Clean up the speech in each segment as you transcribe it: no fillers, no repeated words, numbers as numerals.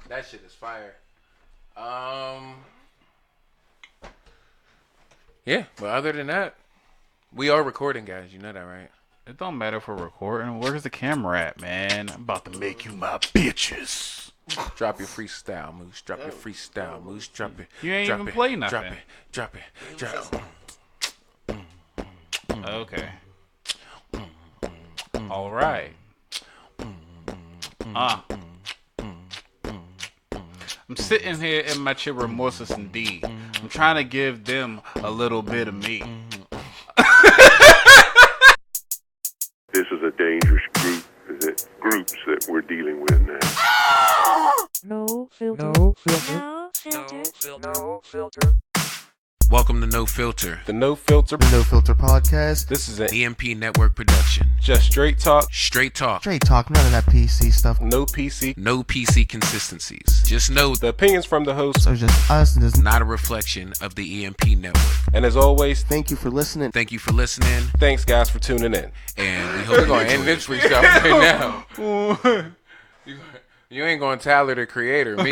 That shit is fire. Yeah, but other than that, we are recording, guys. You know that, right? It don't matter if we're recording. Where's the camera at, man? I'm about to make you my bitches. Drop your freestyle, Moose. Drop your freestyle, Moose. Drop it. You ain't drop even it, play nothing. Drop it. Okay. All right. I'm sitting here in my chair, remorseless indeed. I'm trying to give them a little bit of me. This is a dangerous groups that we're dealing with now. No filter. No filter. No filter. No filter. Welcome to No Filter, The No Filter. No Filter Podcast. This is an EMP Network production. just straight talk, Straight talk, Straight talk, none of that PC stuff. no PC. no PC consistencies. Just know The opinions from the host. So just us and just not a reflection of the EMP Network. And as always, thank you for listening. Thank you for listening, thanks guys for tuning in. and we hope we're going to end this freestyle right now. You ain't going to Tyler the Creator, me.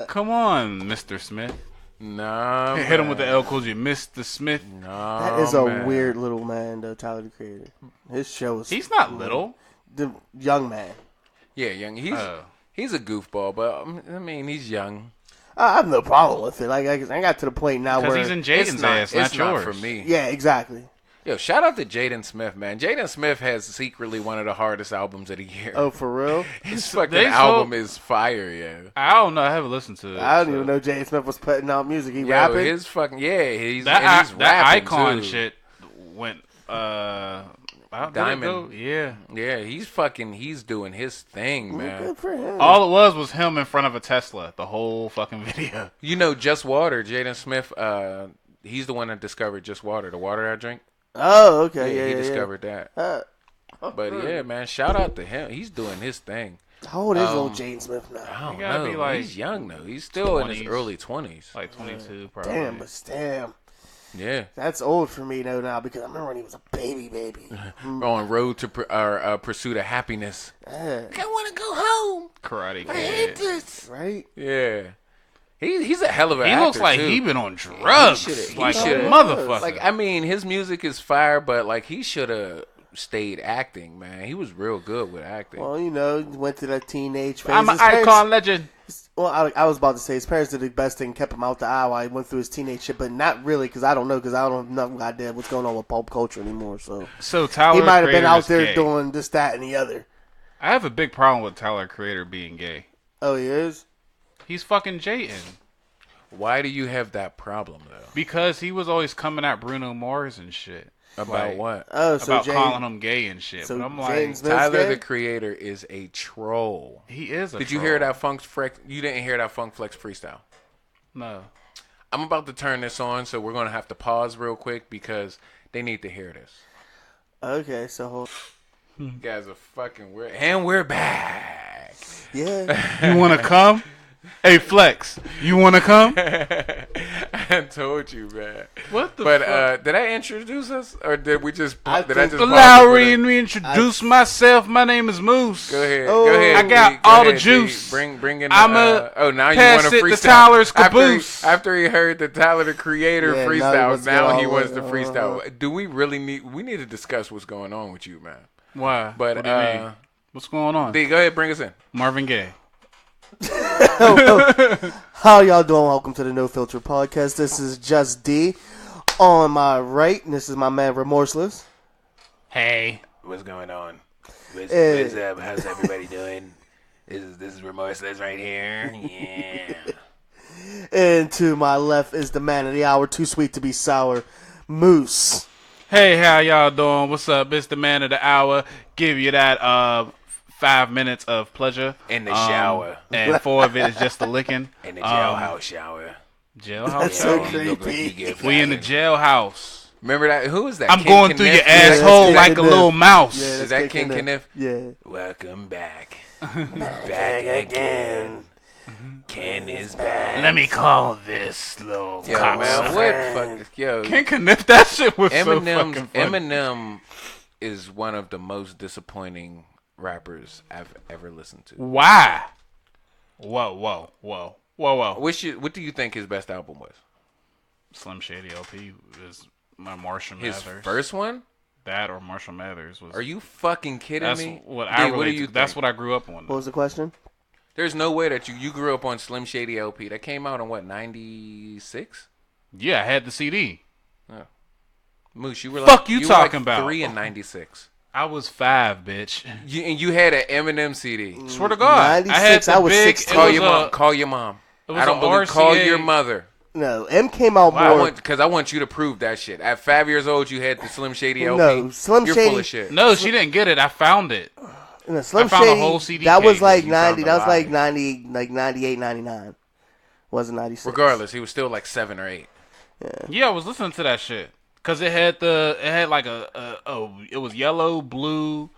Come on, Mr. Smith. Nah, Hit him with the L because you Mr. Smith. Nah, That is a man. weird little man, though, Tyler the Creator. His show is He's not little. the young man. Yeah, young. He's a goofball, but I mean, he's young. I have no problem with it. Like I got to the point now Because where he's in It's Jaden's not, ass, it's not yours. for me. yeah, exactly. Yo, shout out to Jaden Smith, man. Jaden Smith has secretly one of the hardest albums of the year. Oh, for real? His fucking they album so- is fire, yeah. I don't know. I haven't listened to it. I don't so. even know Jay Smith was putting out music. He Yo, rapping. his fucking he's That rapping icon too. shit went how did it Diamond. go? Yeah. Yeah, he's doing his thing, man. Good for him. All it was him in front of a Tesla. The whole fucking video. You know, Just Water, Jaden Smith. He's the one that discovered Just Water, the water I drink. Oh, okay. Yeah, Yeah, he yeah, discovered that. yeah. But yeah, man, shout out to him. He's doing his thing. How old is old Jane Smith now? I don't He gotta know. be like He's young though. He's still in his 20s. early 20s. Like 22, probably. Damn, but damn. Yeah. That's old for me though now because I remember when he was a baby. On road to pursuit of happiness. Yeah. I want to go home. Karate Kid. this. Right? Yeah. He's a hell of an He actor, looks like too. he been on drugs. he Like a shoulda- motherfucker. Like, I mean, his music is fire, but like he should have stayed acting, man. He was real good with acting. Well, you know, went to that teenage phase. I'm an His parents- icon legend. Well, I was about to say his parents did the best thing, kept him out the eye while he went through his teenage shit, but not really because I don't know nothing idea what's going on with pop culture anymore. So So Tyler he might have been Creator out is there gay. doing this, that, and the other. I have a big problem with Tyler Creator being gay. Oh, he is. He's fucking Jayden. Why do you have that problem though? Because he was always coming at Bruno Mars and shit. About Like, what? Oh, so about Jane, calling him gay and shit. so But I'm James like, Smith's Tyler gay? the Creator is a troll. he is a Did you troll. hear that Funk Flex? You didn't hear that Funk Flex freestyle. No. I'm about to turn this on, so we're gonna have to pause real quick because they need to hear this. Okay, so hold. You guys are fucking weird, and we're back. Yeah. You want to come? Hey, Flex, you want to come? I told you, man. What the But fuck? did I introduce us, or did we just? I did I think- just? pause Lowry, it? and reintroduce myself. My name is Moose. Go ahead. Oh, go ahead. I got D. Go all the ahead, D. juice. Bring in. I'ma oh, now you pass want to it to freestyle? Tyler's caboose. After he heard the Tyler the Creator Yeah, now he freestyle, wants to now go he all wants the to way. freestyle. Do we really need? We need to discuss what's going on with you, man. Why? But what do you mean? What's going on? D, go ahead, bring us in. Marvin Gaye. How y'all doing? Welcome to the No Filter Podcast. This is Just D. On my right, and this is my man Remorseless. Hey. What's going on? Hey. How's everybody doing? This is Remorseless right here. Yeah. And to my left is the man of the hour, too sweet to be sour, Moose. Hey, how y'all doing? What's up? It's the man of the hour. Give you that 5 minutes of pleasure. In the shower. And 4 of it is just the licking. In the jailhouse shower. Jailhouse. That's so You look like creepy. you get We in the jailhouse. Remember that? Who is that? I'm King going through Kniff? your that's asshole King like a Kniff. little mouse. Yeah, Is that King Kniff? Yeah. Welcome back. Back again. Ken is back. Let me call this little Yo, man, what fuck? Yo, King Kniff, that shit was so Eminem. fucking funny. Eminem is one of the most disappointing rappers I've ever listened to. Why? Whoa. What do you think his best album was? Slim Shady LP is my Marshall His Mathers. first one? That or Marshall Mathers was. Are you fucking kidding That's me? what Dude, I what do you That's think? what I grew up on. What was the question? There's no way that you grew up on Slim Shady LP. That came out in what, 96? Yeah, I had the CD. Moose, you were Fuck you were talking about? 3 in 96. I was 5, bitch. And you had an Eminem CD. Swear to God, 96, I had the I was big. 16. Call your mom. Call your mom. it was I don't a believe. Call RCA. your mother. No, M came out more. Because I want you to prove that shit. At 5 years old, you had the Slim Shady LP. No, Slim You're Shady- full of shit. No, she didn't get it. I found it. No, Slim I found a Shady, whole CD that was case. like You found 90. a That was lie. like 90, like 98, 99. Wasn't 96. Regardless, he was still like 7 or 8. Yeah, I was listening to that shit because it had like it was yellow, blue,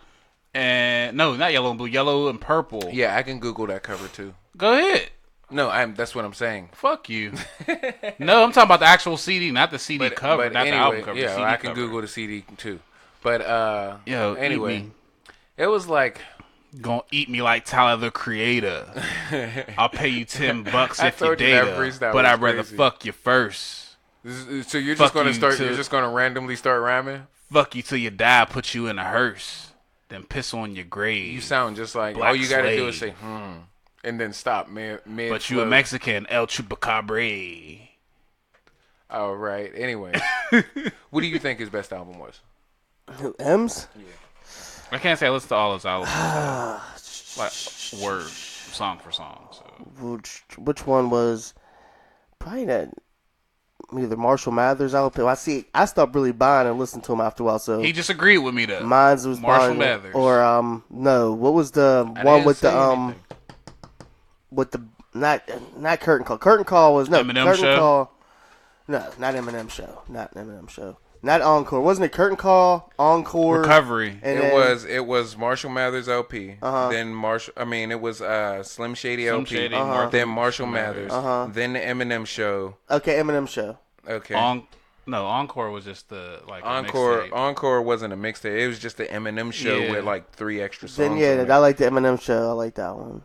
and no, not yellow and blue, yellow and purple. Yeah, I can Google that cover too. Go ahead. No, that's what I'm saying. Fuck you. No, I'm talking about the actual CD, not the CD cover, not anyway, the album cover. the yeah, CD I can cover. Google the CD too. But Yo, anyway, eat me. it was like Gonna eat me like Tyler the Creator. I'll pay you $10 I if you told you date that her, freestyle but was I'd rather crazy. fuck you first. so you're Fuck just gonna you start. too. You're just gonna randomly start rhyming. Fuck you till you die, put you in a hearse, then piss on your grave. You sound just like Black all you gotta do is say slave. and then stop mid. But you a Mexican, El Chupacabra. All right. Anyway, what do you think his best album was? M's? I can't say I listen to all his albums, like word, song for song. So Which one was probably that? Either Marshall Mathers album. I stopped really buying and listening to him after a while. So he just agreed with me though. mine's was Marshall probably- Mathers. or no. What was the I one didn't with the say anything. with the not Curtain Call. Curtain Call was no Eminem Curtain Show? Call. No, not Eminem Show. Not Eminem Show. Not Encore. Wasn't it Curtain Call? Encore. Recovery. And It was Marshall Mathers LP. Uh-huh. Then it was Slim Shady Slim LP. Shady, Then Marshall Mathers. Then the Eminem Show. Okay, Eminem Show. Okay. Encore was just the like a Encore mixtape. Encore wasn't a mixtape. It was just the Eminem show Yeah. with like 3 extra songs. Then on yeah, it. I like the Eminem Show. I like that one.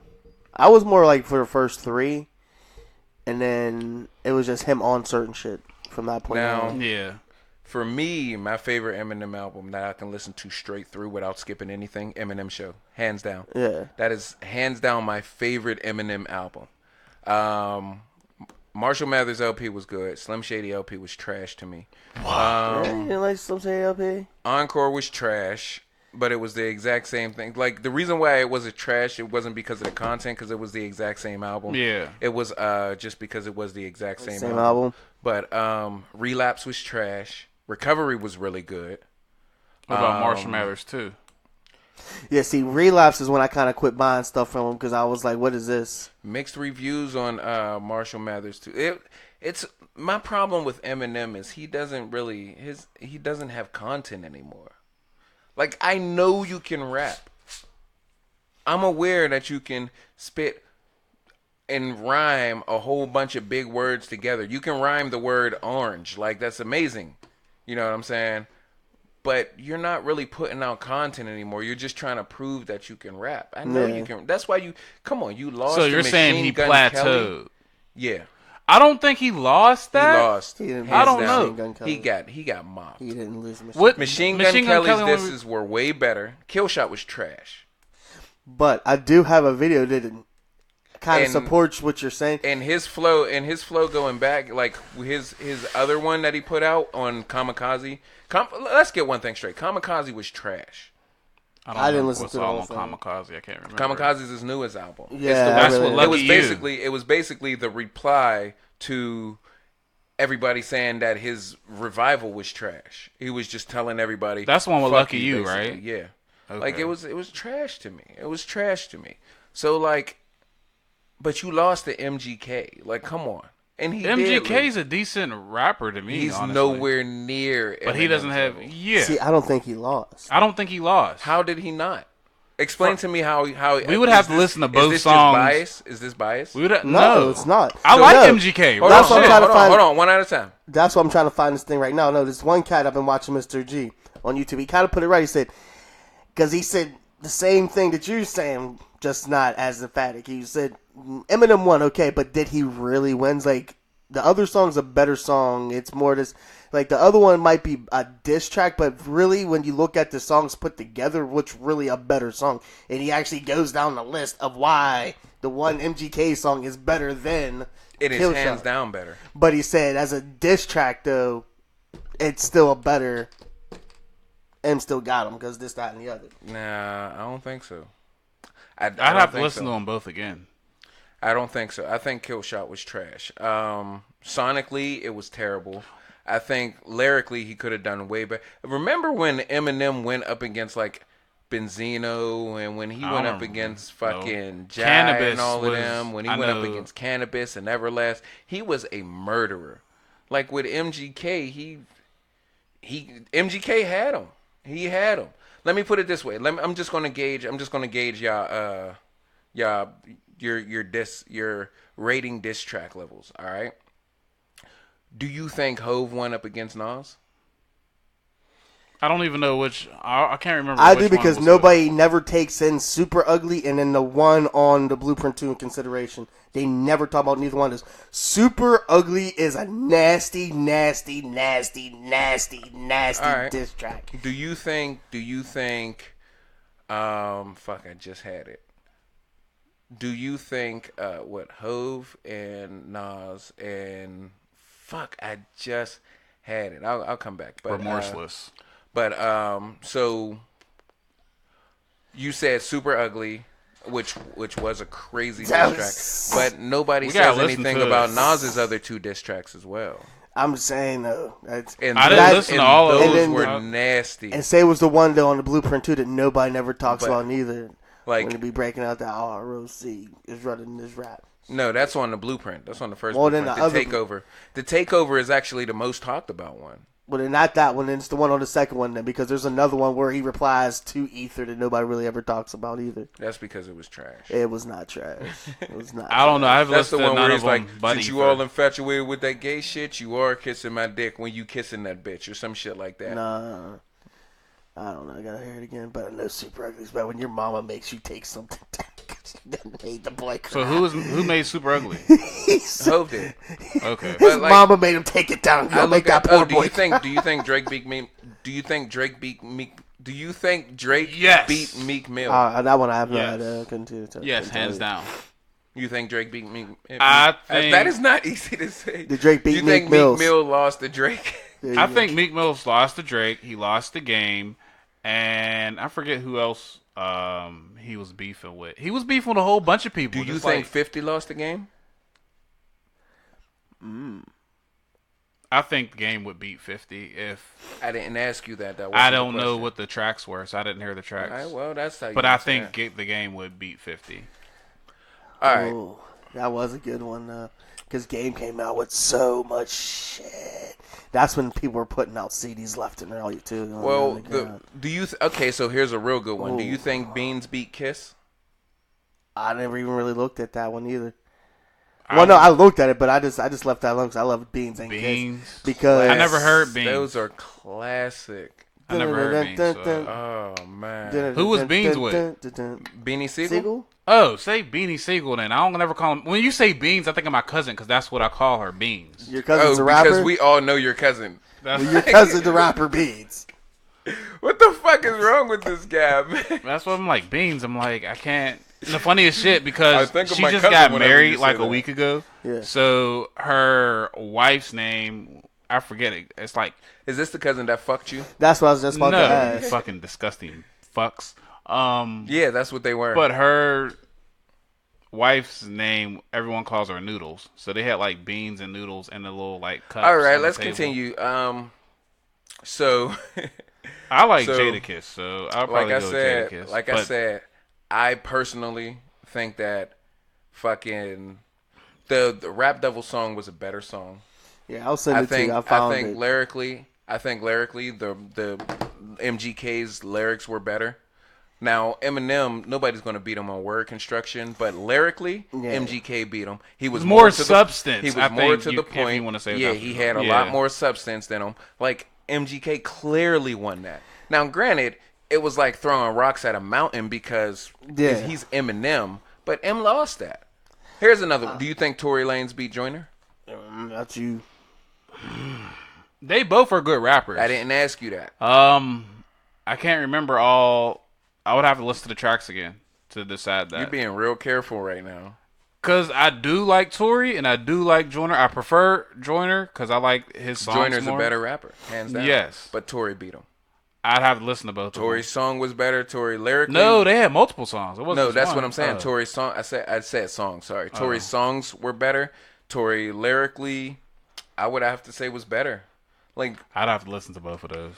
I was more like for the first 3, and then it was just him on certain shit from that point Now- on. Yeah. For me, my favorite Eminem album that I can listen to straight through without skipping anything, Eminem Show, hands down. Yeah. That is hands down my favorite Eminem album. Marshall Mathers LP was good. Slim Shady LP was trash to me. Yeah, you didn't like Slim Shady LP? Encore was trash, but it was the exact same thing. Like the reason why it wasn't trash, it wasn't because of the content, because it was the exact same album. Yeah. It was just because it was the exact same, Same album. But Relapse was trash. Recovery was really good. What about Marshall Mathers too? Yeah, see, Relapse is when I kind of quit buying stuff from him because I was like, what is this? Mixed reviews on Marshall Mathers too. It's my problem with Eminem is he doesn't have content anymore. Like I know you can rap. I'm aware that you can spit and rhyme a whole bunch of big words together. You can rhyme the word orange. Like that's amazing. You know what I'm saying? But you're not really putting out content anymore. You're just trying to prove that you can rap. I know Yeah. you can. That's why you lost. So to you're saying Machine he Gun plateaued? Kelly. Yeah, I don't think he lost he that. lost. He didn't Hands I don't down. know. Machine Gun Kelly. He got mobbed. He didn't lose Machine What Machine Gun Kelly's Kelly only- disses were way better. Killshot was trash. But I do have a video that kind of And- supports what you're saying. And his flow going back, like his other one that he put out on Kamikaze. Let's get one thing straight. Kamikaze was trash. I didn't know listen what's to the all whole on thing. Kamikaze. I can't remember. Kamikaze is his newest album. Yeah, It's the I one- That's really- what it Lucky was You. basically the reply to everybody saying that his revival was trash. He was just telling everybody. That's the one with "Fuck Lucky You, basically. right? Yeah. Okay. Like it was trash to me. It was trash to me. So like, but you lost to MGK. Like, come on. And he MGK's did. a decent rapper to me. He's honestly. nowhere near. But he doesn't have. Eminem's level. Yeah. See, I don't think he lost. I don't think he lost. How did he not? Explain to me how. We would is have to this- listen to is both this songs. Just bias? Is this bias? We would No, it's not. I So, like no. MGK. Hold That's on, what I'm hold trying on, to hold on, find. hold on, one at a time. That's what I'm trying to find this thing right now. No, this one cat I've been watching, Mr. G, on YouTube. He kind of put it right. He said, because he said, the same thing that you're saying, just not as emphatic. You said Eminem won, okay, but did he really win? Like, the other song's a better song. It's more this, like, the other one might be a diss track, but really, when you look at the songs put together, what's really a better song? And he actually goes down the list of why the one MGK song is better than It is Killshot. hands down better. But he said, as a diss track, though, it's still a better. M still got him because this, that, and the other. Nah, I don't think so. I'd have to listen to them both again. I don't think so. I think Killshot was trash. Sonically, it was terrible. I think lyrically, he could have done way better. Remember when Eminem went up against like Benzino, and when he went up against fucking Jai Cannabis and all of was- them, when he I went up know. against Cannabis and Everlast, he was a murderer. Like with MGK, MGK had him. He had him. Let me put it this way. I'm just gonna gauge y'all your rating diss track levels. All right. Do you think Hove went up against Nas? I don't even know which. I can't remember. I which do one because was nobody never takes in Super Ugly and then the one on the Blueprint 2 in consideration. They never talk about neither one of those. Super Ugly is a nasty, nasty, nasty, nasty, nasty All right. diss track. Do you think fuck, I just had it. Do you think what Hove and Nas and fuck, I just had it. I'll come back. But Remorseless. So you said Super Ugly, which was a crazy That diss track, but nobody We gotta says listen anything to about it. Nas's other two diss tracks as well. I'm saying, though. That's, And I didn't those, listen to and all of those them. were And nasty. and say it was the one, though, on the Blueprint 2 that nobody never talks But, about neither. like- when they be breaking out that ROC is running this rap. No, that's on the Blueprint. That's on the first Well, then Blueprint. the The other- Takeover. The Takeover is actually the most talked about one. Well, then not that one. Then it's the one on the second one, then, because there's another one where he replies to Ether that nobody really ever talks about either. That's because it was trash. It was not trash. It was not. I don't know. I haven't That's the listened one to where none he's of them. like, but since you all infatuated with that gay shit, you are kissing my dick when you kissing that bitch or some shit like that. Nah. I don't know. I gotta hear it again. But I know Super Ugly is bad when your mama makes you take something down because you didn't hate the boy. So who made Super Ugly? Hove did. Okay. But like, Mama made him take it down. I Don't make look at, that poor do boy. you think Drake beat Meek? Do you think Drake beat Meek? Do you think Drake Yes. beat Meek Mill? That one I have no Yes. idea. I couldn't tell. Yes, couldn't tell hands you. down. You think Drake beat Meek? I think- that is not easy to say. Did Drake beat You think Meek Mills? Meek Mill lost to Drake? There you I go. think Meek Mill's lost to Drake. He lost the game, and I forget who else he was beefing with. He was beefing with a whole bunch of people. Do you just think like- 50 lost the game? I think the game would beat 50 if I didn't ask you that. That I wasn't the don't know question. what the tracks were, so I didn't hear the tracks. All right, well, that's how you. But I understand. think the game would beat 50. All right. Ooh, that was a good one, because Game came out with so much shit. That's when people were putting out CDs left and right too. Well, God. do you? Okay, so here's a real good one. Do you Ooh. think Beans beat Kiss? I never even really looked at that one either. Well, no, I looked at it, but I just left that alone because I love Beans and Beans. Kiss. Because I never heard Beans. Those are classic. I never heard Beans. So. Oh man. Who was Beans with? Beanie Siegel? Siegel? Oh, say Beanie Siegel then. I don't never call him. When you say Beans, I think of my cousin because that's what I call her, Beans. Your cousin's Oh, a rapper? because we all know your cousin. That's, Your cousin's the rapper Beans. What the fuck is wrong with this guy, man? that's what I'm like. Beans. I'm like, I can't. And the funniest shit I because think of she my just cousin got whenever married you say like a that. week ago. Yeah. So her wife's name, I forget it. It's like Is this the cousin that fucked you? That's what I was just about to no, you ask. fucking disgusting fucks. Yeah, that's what they were. But her wife's name, everyone calls her Noodles. So they had like beans and noodles and a little like cups. all right, on the let's table. continue. So I like So, Jadakiss, so I'll probably like I go said, Jadakiss. I personally think that fucking the Rap Devil song was a better song. Yeah, I'll send I it to think you. I found think it. lyrically the MGK's lyrics were better. Now Eminem, nobody's gonna beat him on word construction, but lyrically, Yeah. MGK beat him. He was More to the- substance, He was I more think to you- the if you point. wanna say yeah, substance. he had a Yeah. lot more substance than him. Like MGK clearly won that. Now, granted, it was like throwing rocks at a mountain because Yeah. he's Eminem, but M lost that. Here's another one. Do you think Tory Lanez beat Joyner? Not you. They both are good rappers. I didn't ask you that. I can't remember all. I would have to listen to the tracks again to decide that. You're being real careful right now. Because I do like Tory and I do like Joyner. I prefer Joyner because I like his songs Joyner's more. a better rapper, hands down. Yes. But Tory beat him. I'd have to listen to both. Tory's song was better. Tory lyrically. No, they had multiple songs. It wasn't No, just that's one. what I'm saying. Oh. Tory's song. I said songs. Sorry. Tory's songs were better. Tory lyrically, I would have to say was better. Like I'd have to listen to both of those.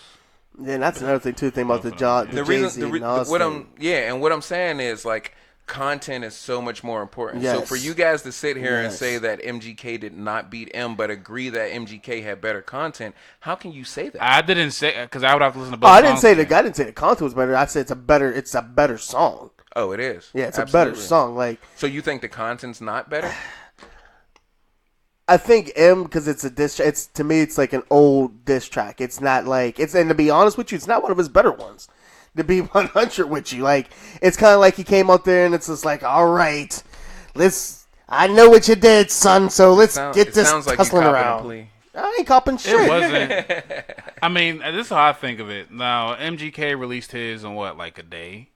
Yeah, that's another thing too. Thing about the the Jay-Z reason, Nas what thing. and what I'm saying is like content is so much more important. So Yes. for you guys to sit here and Yes. say that MGK did not beat M, but agree that MGK had better content, how can you say that? I didn't say because I would have to listen to Oh, both. I didn't say songs the I didn't say the content was better. I said it's a better song. Oh, it is. Yeah, it's a Absolutely. better song. Like So you think the content's not better? I think M because it's a diss. It's to me, it's like an old diss track. It's not like it's. And to be honest with you, it's not one of his better ones. To be 100 with you, like it's kind of like he came out there and it's just like, all right, let's. I know what you did, son. So let's get It this sounds like you hustling copping a around. plea. I ain't copping shit. It wasn't. I mean, this is how I think of it. Now, MGK released his in what, like a day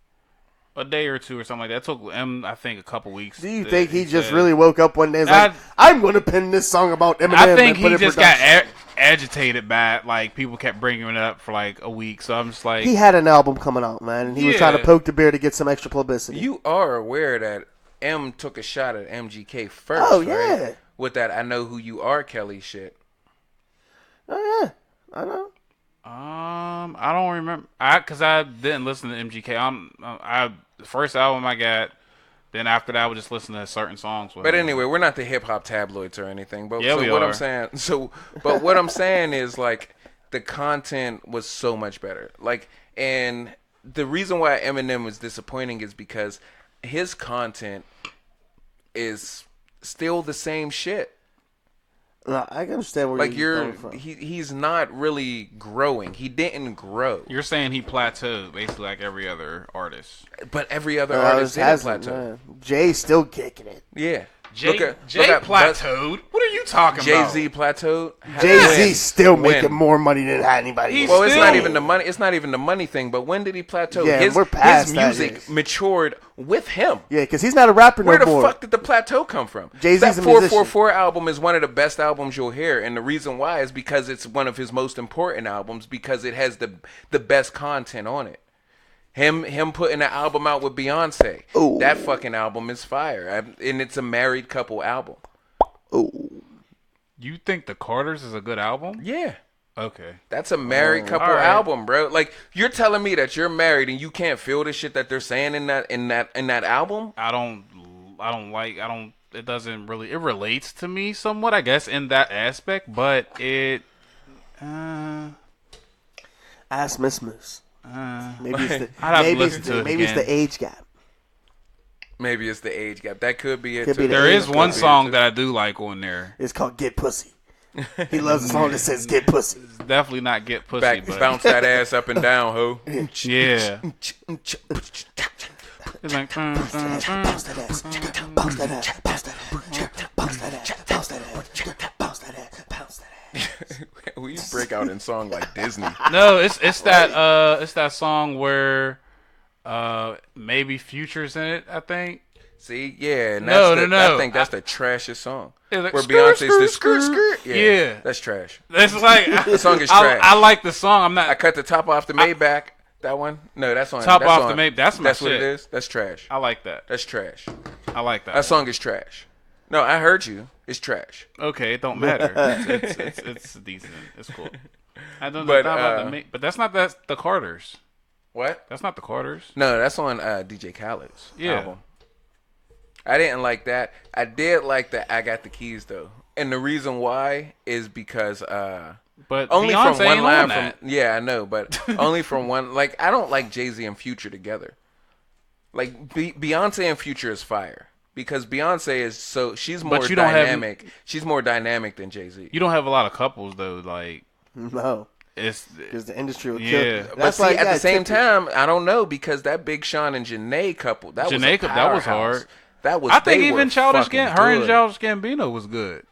or two or something like that. It took M, I think, a couple weeks. Do you think he just said- really woke up one day and was like, I'm going to pin this song about Eminem? I think and put he it just production? got agitated by it. Like people kept bringing it up for like a week. So I'm just like, He had an album coming out, man, and he was trying to Yeah. poke the bear to get some extra publicity. You are aware that M took a shot at MGK first, Oh, right? yeah. With that I Know Who You Are Kelly shit. Oh, yeah. I know. I don't remember. Because I didn't listen to MGK. The first album I got. Then after that, I would just listen to certain songs. But anyway, we're not the hip hop tabloids or anything. But Yeah, so we what are. I'm saying, but what I'm saying is like the content was so much better. Like, and the reason why Eminem was disappointing is because his content is still the same shit. No, I can understand where Like you're coming from. he's not really growing. He didn't grow. You're saying he plateaued, basically like every other artist. But every other Ours artist did hasn't, plateau. Jay's still kicking it. Yeah. Jay plateaued. What are you talking about? Jay-Z plateaued. Jay-Z's still making When? more money than anybody. He's Well, it's not still- even the money. It's not even the money thing. But when did he plateau? Yeah, his, we're past his that, music yes. matured with him. Yeah, because he's not a rapper Where no the more. fuck did the plateau come from? Jay-Z's that a 444 album is one of the best albums you'll hear, and the reason why is because it's one of his most important albums because it has the best content on it. Him putting an album out with Beyonce. Ooh. That fucking album is fire, and it's a married couple album. You think The Carters is a good album? Yeah. Okay. That's a married couple all right. album, bro. Like you're telling me that you're married and you can't feel the shit that they're saying in that album? It doesn't really, it relates to me somewhat, I guess, in that aspect, but Ask Miss Moose. Maybe it's the, I'd have to maybe listen it's to the, it maybe it's again. the age gap. Maybe it's the age gap. That could be it. Could too. be the there age is gap. one song that I do like on there. It's called Get Pussy. He loves a song that says Get Pussy. It's definitely not Get Pussy, Back, but bounce that ass up and down, ho. yeah. It's like, Bounce that ass. Bounce that ass. Bounce that ass. Bounce that ass. Bounce that ass. Bounce that ass. Bounce that ass. We break out in song like Disney. no, it's that song where maybe Future's in it, I think. See, yeah, and No, that's no. I think that's the trashiest song. It's like, Where skirt, Beyonce's the skirt, skirt. skirt. Yeah. That's trash. That's like The song is I, trash. I like the song. I'm I not. cut the top off the Maybach. That one? No, that's on. Top that's off on, the Maybach. That's my That's what shit. it is. That's trash. I like that. That's trash. I like that. That song is trash. No, I heard you. It's trash. Okay, it don't matter. It's decent. It's cool. I don't know But, about but that's not the Carters. What? That's not the Carters. No, that's on DJ Khaled's Yeah. album. I didn't like that. I did like that I Got the Keys though. And the reason why is because But only Beyonce from one ain't line on that. from yeah, I know, but only from one like I don't like Jay-Z and Future together. Like Beyonce and Future is fire because Beyonce is she's more But you don't have- dynamic. She's more dynamic than Jay-Z. You don't have a lot of couples though. Like No. It's because the industry will Yeah. kill. But That's see, why you at the gotta same tip it. time, I don't know because that Big Sean and Janae couple, that was a Janae, that was powerhouse. hard. That was. I think they even were Childish fucking her and good. Childish Gambino was good.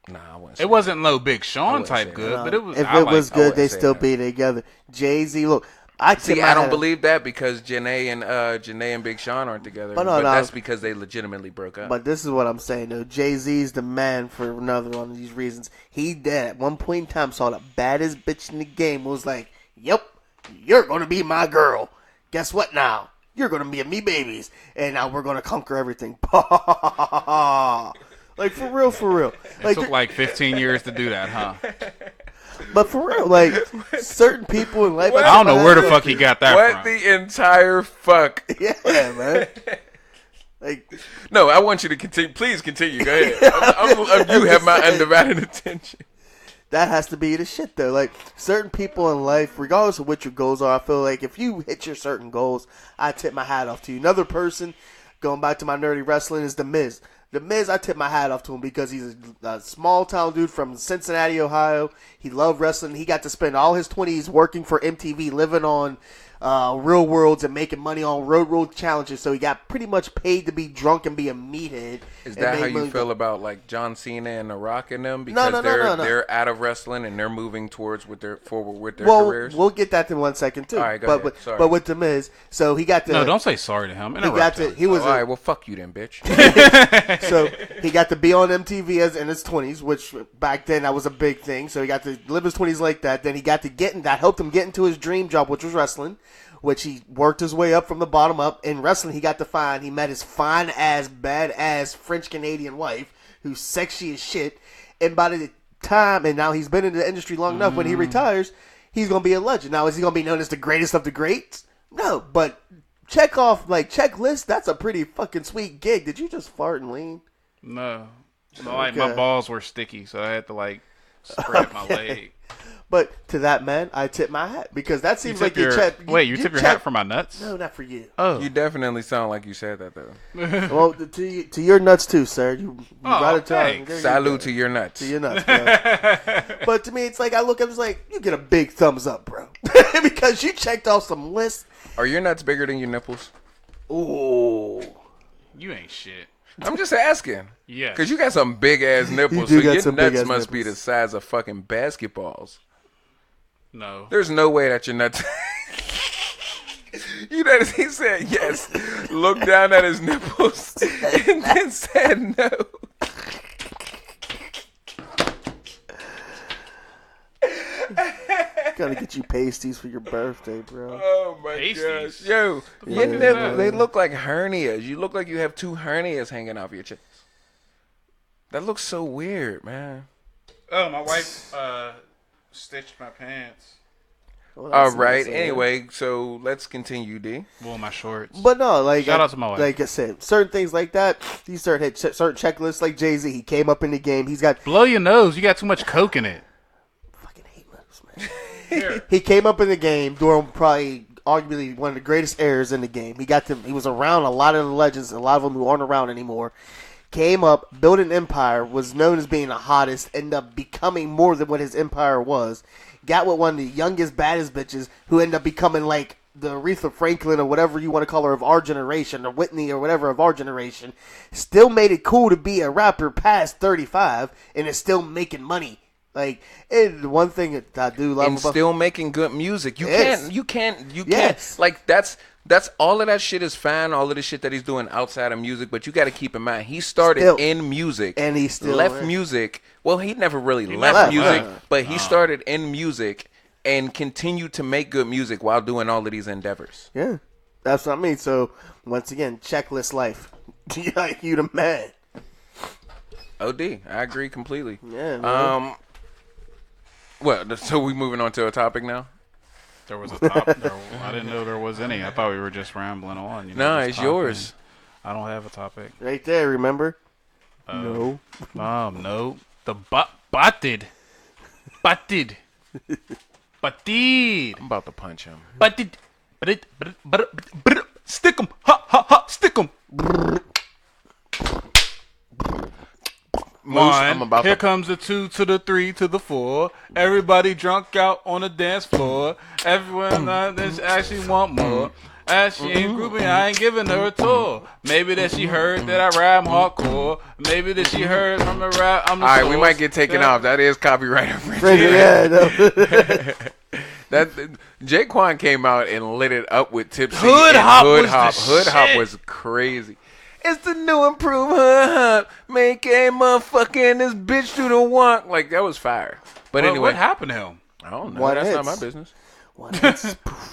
Nah, I wouldn't. Say It wasn't no Big I Sean wouldn't type say good, No, but it was. if I it was I good, wouldn't they say still that. be together. Jay-Z, look, I tip See, my I don't hat- believe that because Janae and Big Sean aren't together. But But, no, no. that's because they legitimately broke up. But this is what I'm saying, though. Jay-Z's the man for another one of these reasons. He did, at one point in time, saw the baddest bitch in the game, was like, yep, you're going to be my girl. Guess what now? You're going to be me babies. And now we're going to conquer everything. Like, for real, for real. It took like 15 years to do that, huh? But for real, like, certain people in life... I don't know where the fuck he got that what from. the entire fuck? Yeah, man. Like... No, I want you to continue. Please continue. Go ahead. You have my undivided attention. That has to be the shit, though. Like, certain people in life, regardless of what your goals are, I feel like if you hit your certain goals, I tip my hat off to you. Another person, going back to my nerdy wrestling, is The Miz. The Miz, I tip my hat off to him because he's a small-town dude from Cincinnati, Ohio. He loved wrestling. He got to spend all his 20s working for MTV, living on Real Worlds and making money on Road challenges. So he got pretty much paid to be drunk and be a meathead. Is and that made how you money. feel about like John Cena and The Rock and them? Because No. they're out of wrestling and they're moving forward with their careers. We'll get that in 1 second too. All right, go but ahead. Sorry. but with The Miz, so he got to No, don't say sorry to him. he got Interrupt to him. he was all right, well, fuck you then, bitch. so he got to be on MTV in his 20s, which back then that was a big thing. So he got to live his 20s like that. Then he got to that helped him get into his dream job, which was wrestling, which he worked his way up from the bottom up. In wrestling, he met his fine ass, bad ass French Canadian wife, who's sexy as shit. And by the time, and now he's been in the industry long enough, when he retires, he's going to be a legend. Now, is he going to be known as the greatest of the greats? No, but checklist, that's a pretty fucking sweet gig. Did you just fart and lean? No. So, Okay. my balls were sticky, so I had to spread my leg. But to that man, I tip my hat because that seems like You tip your hat for my nuts? No, not for you. Oh. You definitely sound like you said that though. Well, to your nuts too, sir. You got to tell. thanks. Salute to your nuts. To your nuts, bro. But to me, it's like I was like, you get a big thumbs up, bro, because you checked off some lists. Are your nuts bigger than your nipples? Ooh. You ain't shit. I'm just asking. Yeah. Because you got some big ass nipples, do so got your some nuts big-ass must be the nipples. size of fucking basketballs. No. There's no way that your nuts. You know, he said yes. Looked down at his nipples and then said no. Gotta get you pasties for your birthday, bro. Oh my Pasties? gosh, yo, Yeah. your nipples, they look like hernias. You look like you have two hernias hanging off your chest. That looks so weird, man. Oh, my wife stitched my pants. Well, All that's right. nice, Anyway, so let's continue, D. Well, my shorts. But no, like Shout out to my wife. Like I said, certain things like that. You start hit certain checklists, like Jay-Z. He came up in the game. He's got Blow your nose. You got too much coke in it. fucking hate lips, man. He came up in the game during probably arguably one of the greatest eras in the game. He was around a lot of the legends, a lot of them who aren't around anymore. Came up, built an empire, was known as being the hottest, ended up becoming more than what his empire was. Got with one of the youngest, baddest bitches who ended up becoming like the Aretha Franklin or whatever you want to call her of our generation, or Whitney or whatever of our generation. Still made it cool to be a rapper past 35 and is still making money. Like, and the one thing that I do love And about still making good music. Yes. You can't. Yes. Like that's all of that shit is fine. All of the shit that he's doing outside of music, but you got to keep in mind he started Still. in music And he still left is. music. Well, he never really never left music, left. but he started in music and continued to make good music while doing all of these endeavors. Yeah, that's what I mean. So once again, checklist life. You the man. OD, I agree completely. Yeah, man. Well, so we moving on to a topic now. There was a top. I didn't know there was any. I thought we were just rambling on. No, just it's talking. yours. I don't have a topic. Right there, remember? No. No. The BOTD. BOTD. BOTD. I'm about to punch him. BOTD. Stick 'em. Ha, ha, ha. Stick 'em. Moose, One, I'm about here to. comes the 2 to the 3 to the 4. Everybody drunk out on the dance floor. Everyone actually want more. As she ain't grooving, I ain't giving her a tour. Maybe that she heard that I rap hardcore. Maybe that she heard from the rap I'm the All right, we source. might get taken off. That is copyright infringement. Yeah, no. That Jaquan came out and lit it up with Tipsy. Hood and Hop Hood was Hop. the Hood Hop shit. was crazy. It's the new improved Hood Hop. Make a motherfucker and this bitch do the walk. Like, that was fire. But What- anyway, what happened to him? I don't know. What That's not hits? my business.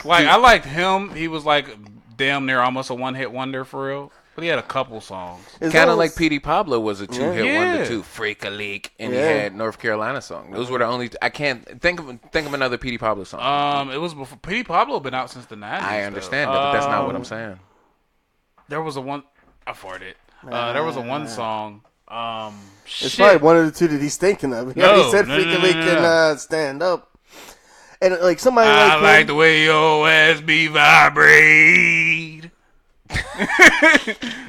Like, I liked him. He was like damn near almost a one-hit wonder for real. But he had a couple songs. As Kind long of like as- P.D. Pablo was a two-hit Yeah. wonder too. Freak a Leak, and he Yeah. had North Carolina song. Those were the only. I can't think of another P.D. Pablo song. It was before P. Pablo been out since the 90s. I understand that, but that's not what I'm saying. There was a one. I farted. There was a one song. It's Shit. probably one of the two that he's thinking of. He No, already said no, Freaky no, Leak no, can no. stand up. And like somebody I like like him, the way your ass be vibrate.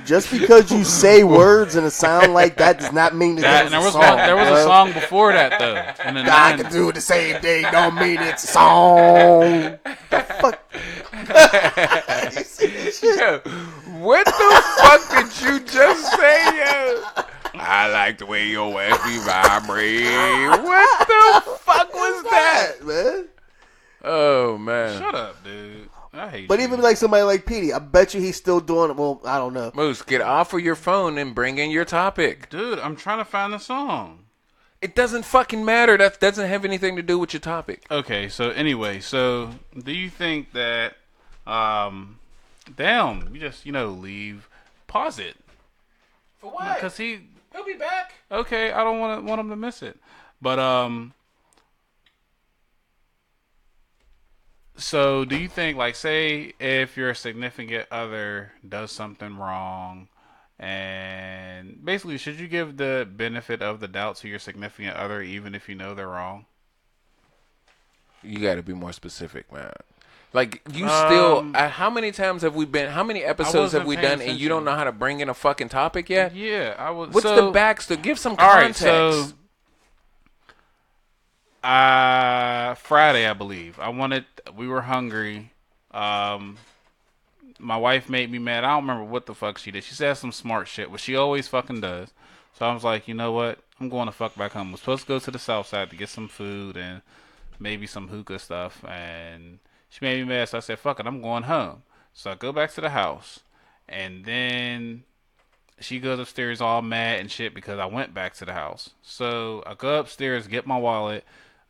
just because you say words and a sound like that does not mean that, That, there's there a was song. one. There was bro. a song before that though. In the I 90s. can do the same thing. Don't mean it's a song. The fuck? You see that shit? Yo, what the fuck did you just say, yo? I like the way your ass be vibrate. What the fuck was that? man? Oh man, Shut up, dude. I hate But you. even like somebody like Petey, I bet you he's still doing it. Well, I don't know. Moose, get off of your phone and bring in your topic. Dude, I'm trying to find the song. It doesn't fucking matter. That doesn't have anything to do with your topic. Okay, so anyway, do you think that damn, you just leave, pause it For what? because he'll be back. okay. I don't want him to miss it, but So do you think, like, say if your significant other does something wrong, and basically, should you give the benefit of the doubt to your significant other even if you know they're wrong? You got to be more specific, man. Like, you still. How many times have we been? How many episodes have wasn't we paying done, and you don't know how to bring in a fucking topic yet? Yeah, I was. What's the backstory? Give some context. All right, so Friday, I believe. We were hungry. My wife made me mad. I don't remember what the fuck she did. She said some smart shit, which she always fucking does. So I was like, you know what? I'm going to fuck back home. I was supposed to go to the south side to get some food and maybe some hookah stuff. And she made me mad. So I said, fuck it, I'm going home. So I go back to the house. And then she goes upstairs all mad and shit because I went back to the house. So I go upstairs, get my wallet.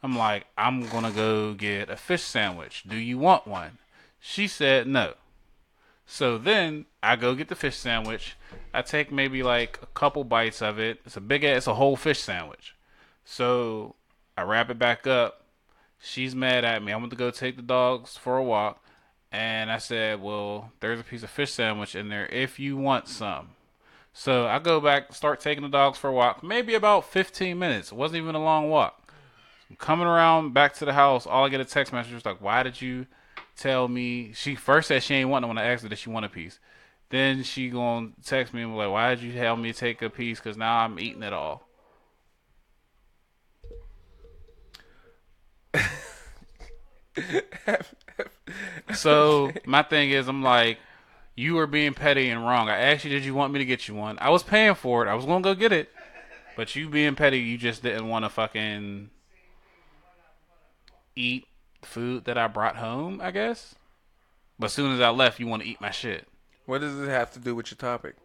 I'm like, I'm going to go get a fish sandwich. Do you want one? She said no. So then I go get the fish sandwich. I take maybe like a couple bites of it. It's a whole fish sandwich. So I wrap it back up. She's mad at me. I went to go take the dogs for a walk. And I said, well, there's a piece of fish sandwich in there if you want some. So I go back, start taking the dogs for a walk. Maybe about 15 minutes. It wasn't even a long walk. I'm coming around back to the house. All I get a text message was like, why did you tell me? She first said she ain't want it when I asked her did she want a piece. Then she gonna text me and be like, why did you tell me to take a piece? Because now I'm eating it all. So my thing is, I'm like, you were being petty and wrong. I asked you, did you want me to get you one? I was paying for it. I was gonna go get it. But you being petty, you just didn't want to fucking eat food that I brought home, I guess. But as soon as I left, you want to eat my shit. What does it have to do with your topic?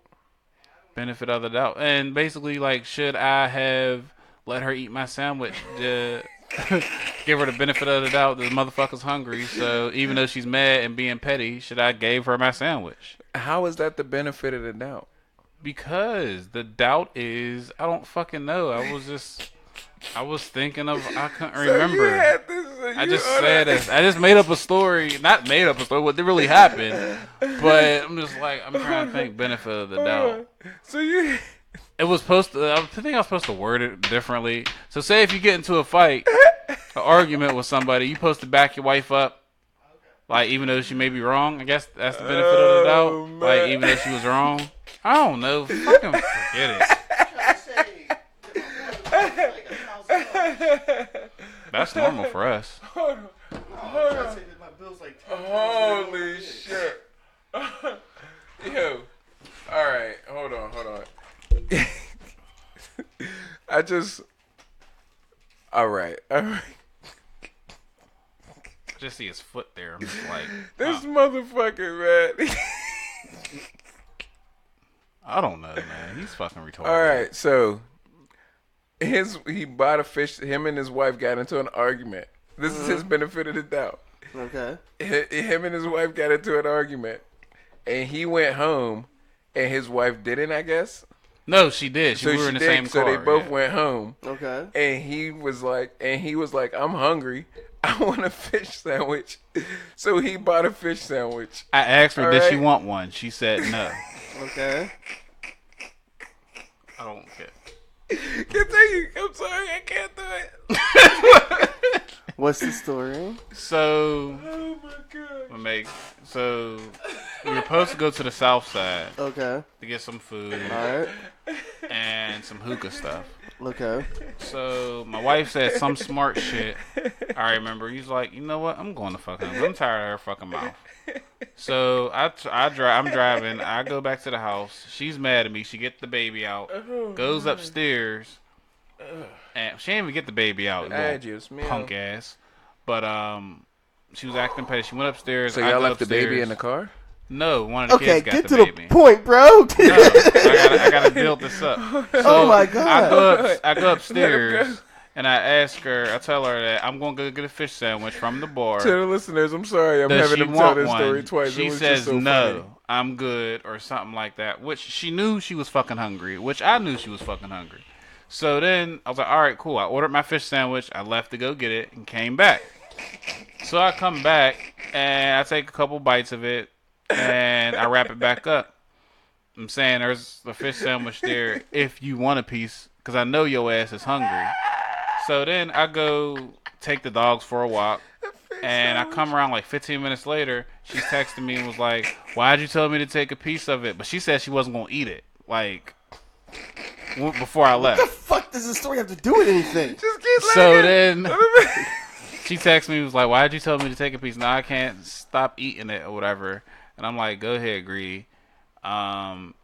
Benefit of the doubt. And basically, like, should I have let her eat my sandwich? Give her the benefit of the doubt. The motherfucker's hungry. So even though she's mad and being petty, should I gave her my sandwich? How is that the benefit of the doubt? Because the doubt is, I don't fucking know. I was thinking of, I couldn't remember. I just said it. I just made up a story. Not made up a story, what really happened. But I'm just like, I'm trying to think benefit of the doubt. So you. It was supposed to, I think I was supposed to word it differently. So say if you get into a fight, an argument with somebody, you supposed to back your wife up. Like, even though she may be wrong, I guess that's the benefit of the doubt. Like, even though she was wrong. I don't know. Fucking forget it. That's normal for us. Holy shit. Yo. Alright, hold on. Alright. Just see his foot there. I'm just like, This motherfucker, man. I don't know, man. He's fucking retarded. Alright, so he bought a fish. Him and his wife got into an argument. This is his benefit of the doubt. Okay. Him and his wife got into an argument, and he went home, and his wife didn't, I guess. No, she did. We were in the same car. So they both went home. Okay. And he was like, I'm hungry. I want a fish sandwich. So he bought a fish sandwich. I asked her, All did she right. want one? She said no. Okay. I don't care. Continue. I'm sorry, I can't do it. What's the story? So, Oh my god. So we were supposed to go to the south side Okay. to get some food All right. and some hookah stuff. Okay. So my wife said some smart shit. I remember. He's like, you know what? I'm going to fucking. I'm tired of her fucking mouth. So I'm driving. I go back to the house. She's mad at me. She get the baby out, goes upstairs, and she didn't even get the baby out. Punk ass. But she was acting petty. She went upstairs. So I y'all go left the baby upstairs. in the car? No, one of the Okay, kids got get the to baby. the point, bro. No, I gotta build this up. So Oh my God. I go upstairs and I tell her that I'm gonna go get a fish sandwich from the bar. To the listeners, I'm sorry. I'm Does having she them tell want this one? story twice. She It was says just so no, funny. I'm good or something like that. Which she knew she was fucking hungry. Which I knew she was fucking hungry. So then I was like, all right, cool. I ordered my fish sandwich. I left to go get it and came back. So I come back and I take a couple bites of it and I wrap it back up. I'm saying there's a fish sandwich there if you want a piece because I know your ass is hungry. So then I go take the dogs for a walk and I come around like 15 minutes later. She's texting me and was like, why'd you tell me to take a piece of it? But she said she wasn't going to eat it. Like, before I left. What the fuck does this story have to do with anything? Just get So then she texted me and was like, why'd you tell me to take a piece? No, I can't stop eating it or whatever. And I'm like, go ahead, Greedy. And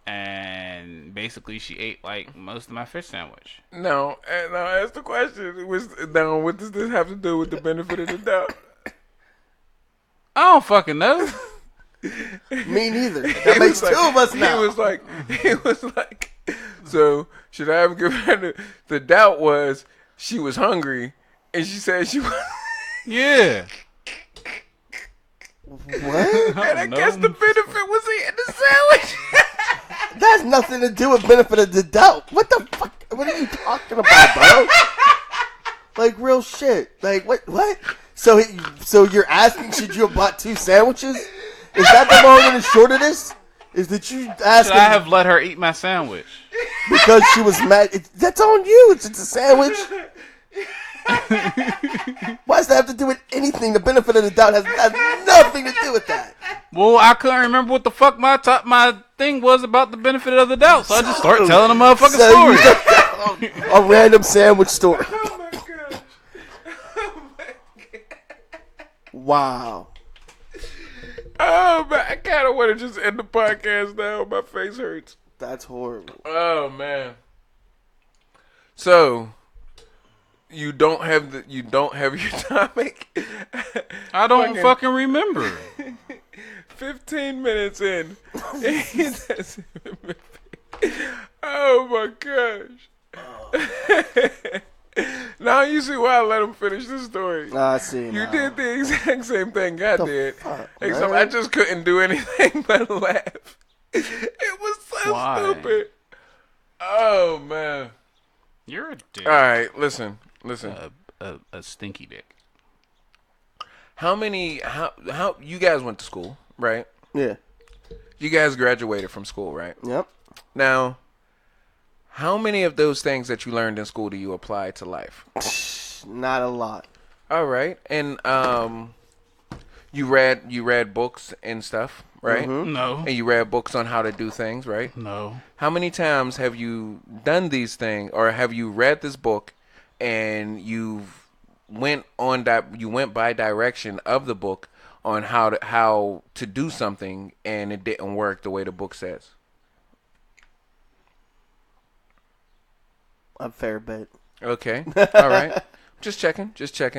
basically she ate like most of my fish sandwich. No, ask the question. What does this have to do with the benefit of the doubt? I don't fucking know. Me neither. That makes two of us now. He was like, so should I have given her the doubt was she was hungry and she said she was. Yeah. What? And I guess the benefit was eating the sandwich. That has nothing to do with benefit of the doubt. What the fuck? What are you talking about, bro? Like real shit. Like what? So you're asking, should you have bought two sandwiches? Is that the long and the short of this? Is that you asking? Should I have let her eat my sandwich? Because she was mad. That's on you. It's a sandwich. Why does that have to do with anything? The benefit of the doubt has nothing to do with that. Well, I couldn't remember what the fuck my thing was about the benefit of the doubt, so I just started telling a motherfucking story. A random sandwich story. Oh my god. Wow. Oh man, I kind of want to just end the podcast now. My face hurts. That's horrible. Oh man. So you don't have your topic. I don't fucking remember. 15 minutes in. He doesn't remember. Oh my gosh. Now you see why I let him finish the story. I see. You now. did the exact same thing I did. fuck, Except man? I just couldn't do anything but laugh. It was so Why? stupid. Oh man. You're a dick. All right, listen. A stinky dick. How you guys went to school, right? Yeah. You guys graduated from school, right? Yep. Now, how many of those things that you learned in school do you apply to life? Not a lot. All right. And you read books and stuff, right? No. And you read books on how to do things, right? No. How many times have you done these things, or have you read this book and you went by direction of the book on how to do something, and it didn't work the way the book says. A fair bit. Okay, all right. Just checking.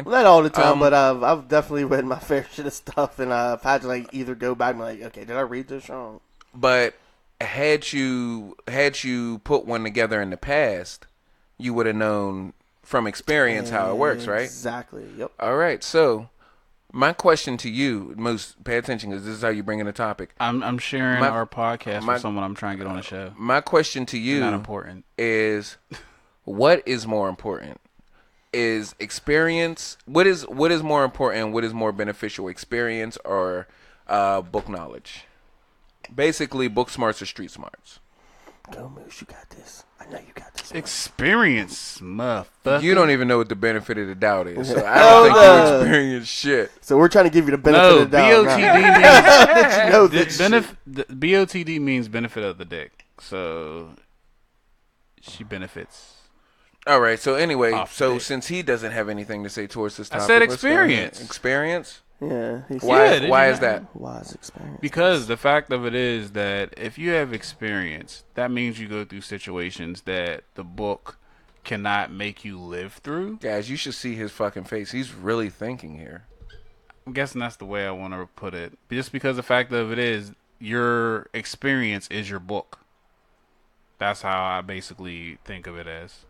Not all the time, but I've definitely read my fair share of stuff, and I've had to like either go back and like, okay, did I read this wrong? But had you put one together in the past, you would have known from experience how it works, right? Exactly. Yep. All right. So my question to you, Moose, pay attention, because this is how you bring in the topic. I'm sharing our podcast with someone I'm trying to get on the show. My question to you Not important. is, what is more important? Is experience? What is more important? What is more beneficial? Experience or book knowledge? Basically, book smarts or street smarts. Go Moose, you got this. I know you got this. Experience, motherfucker. You don't even know what the benefit of the doubt is, so I don't think you experience shit. So we're trying to give you the benefit of the doubt. BOTD means benefit of the dick. So she benefits. All right. So anyway, Dick. Since he doesn't have anything to say towards this topic, I said let's go ahead. experience. Experience. Yeah. Why is that? Wise experience. Because the fact of it is that if you have experience, that means you go through situations that the book cannot make you live through. Guys, you should see his fucking face. He's really thinking here. I'm guessing that's the way I want to put it. Just because the fact of it is, your experience is your book. That's how I basically think of it as.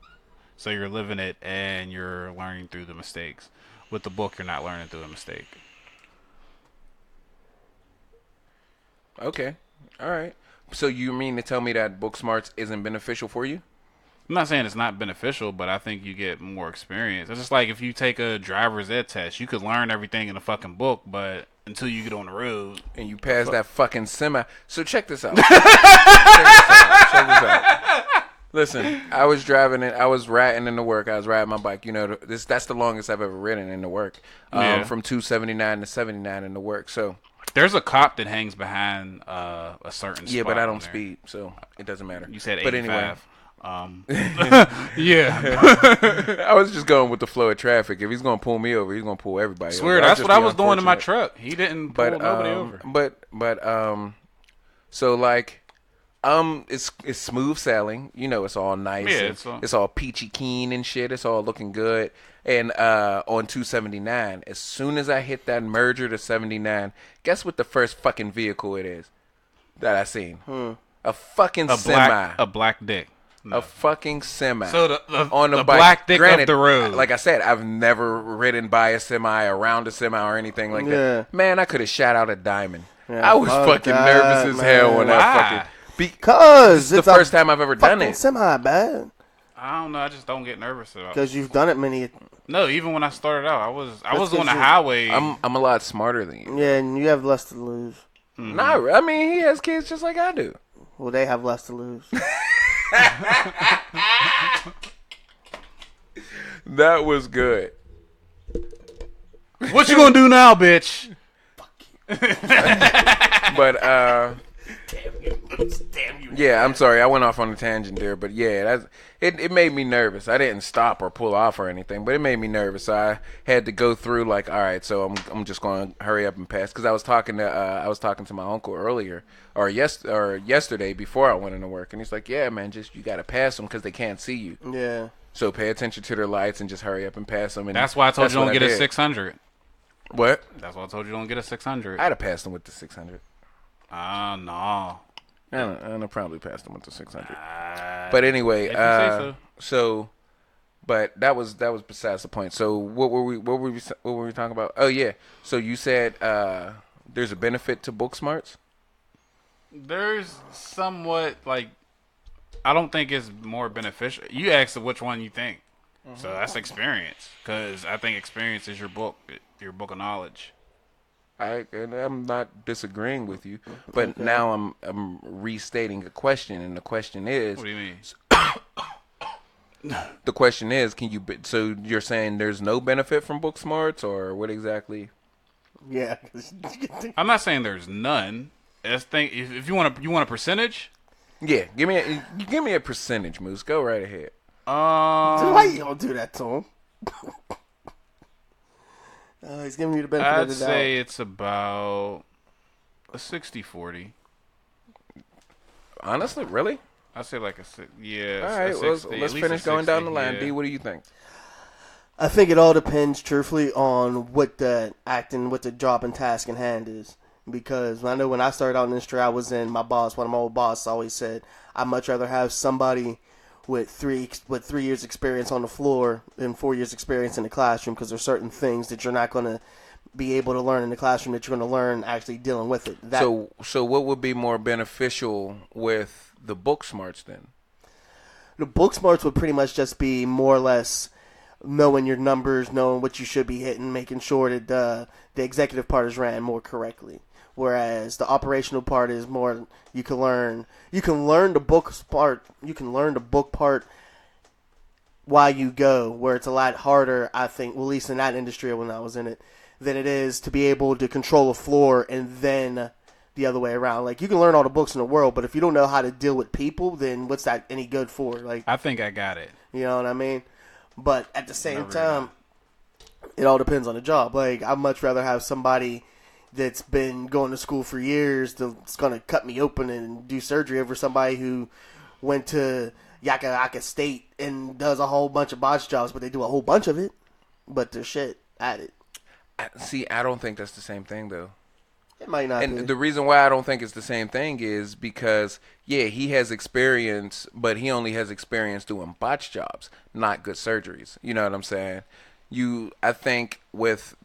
So you're living it and you're learning through the mistakes. With the book, you're not learning through a mistake. Okay. All right. So you mean to tell me that book smarts isn't beneficial for you? I'm not saying it's not beneficial, but I think you get more experience. It's just like if you take a driver's ed test, you could learn everything in a fucking book, but until you get on the road. And you pass that fucking semi. So check this out. Check this out. Listen, I was driving it. I was riding into work. I was riding my bike. You know, that's the longest I've ever ridden into work. From 279 to 79 into work. So there's a cop that hangs behind a certain spot. Yeah, but I don't there. speed, so it doesn't matter. You said 85. But anyway. Yeah. I was just going with the flow of traffic. If he's going to pull me over, he's going to pull everybody Swear, over. that's what I was doing in my truck. He didn't pull But nobody over. So like, it's smooth sailing. You know, it's all nice. Yeah, it's all peachy keen and shit. It's all looking good. And on 279, as soon as I hit that merger to 79, guess what the first fucking vehicle it is that I seen? A fucking semi. A black dick. A fucking semi. So on the bike. black dick Granted, of the road. Like I said, I've never ridden by a semi, around a semi, or anything like Yeah. that. Man, I could have shot out a diamond. Yeah, I was fuck fucking that, nervous as hell when Why? I fucking. Because It's the first time I've ever done fucking it. semi bad. I don't know. I just don't get nervous about it. Because you've done it many. No, even when I started out, I was on 'cause the you- highway. I'm a lot smarter than you. Yeah, and you have less to lose. Nah, I mean, he has kids just like I do. Well, they have less to lose. That was good. What you gonna do now, bitch? But yeah, I'm sorry, I went off on a tangent there, but yeah, it made me nervous. I didn't stop or pull off or anything, but it made me nervous. So I had to go through like, all right, so I'm just going to hurry up and pass, because I was talking to my uncle earlier or yesterday before I went into work, and he's like, yeah, man, just you got to pass them because they can't see you. Yeah. So pay attention to their lights and just hurry up and pass them. And That's why I told you don't what get a did. 600. What? That's why I told you don't get a 600. I'd have passed them with the 600. No. I probably passed them with the 600. But anyway, if you say so, but that was besides the point. So what were we talking about? Oh yeah. So you said there's a benefit to book smarts. There's somewhat like, I don't think it's more beneficial. You asked which one you think, so that's experience. Because I think experience is your book of knowledge. I'm not disagreeing with you, but now I'm restating a question, and the question is, What do you mean? the question is, so you're saying there's no benefit from book smarts, or what exactly? Yeah. I'm not saying there's none. If you want a percentage, Yeah, give me a percentage, Moose. Go right ahead. Why you don't do that to him? He's giving you the benefit I'd of the doubt. say it's about a 60-40. Honestly, really? I'd say like yeah. All right, a 60, let's at least finish a going down 60, the line. yeah. D, what do you think? I think it all depends, truthfully, on what the acting, what the job and task in hand is. Because I know when I started out in the industry, I was in my boss. One of my old bosses always said, "I'd much rather have somebody with 3 years experience on the floor than 4 years experience in the classroom." Because there's certain things that you're not going to be able to learn in the classroom that you're going to learn actually dealing with it. So what would be more beneficial with the book smarts then? The book smarts would pretty much just be more or less knowing your numbers, knowing what you should be hitting, making sure that the executive part is ran more correctly. Whereas the operational part is more you can learn the book part. You can learn the book part while you go, where it's a lot harder, I think, well, at least in that industry when I was in it, than it is to be able to control a floor and then the other way around. Like, you can learn all the books in the world, but if you don't know how to deal with people, then what's that any good for? Like, I think I got it. you know what I mean? But at the same time, it all depends on the job. Like, I'd much rather have somebody that's been going to school for years that's going to cut me open and do surgery over somebody who went to Yaka State and does a whole bunch of botch jobs, but they do a whole bunch of it, but they're shit at it. See, I don't think that's the same thing, though. It might not And be. the reason why I don't think it's the same thing is because, yeah, he has experience, but he only has experience doing botch jobs, not good surgeries. You know what I'm saying? I think with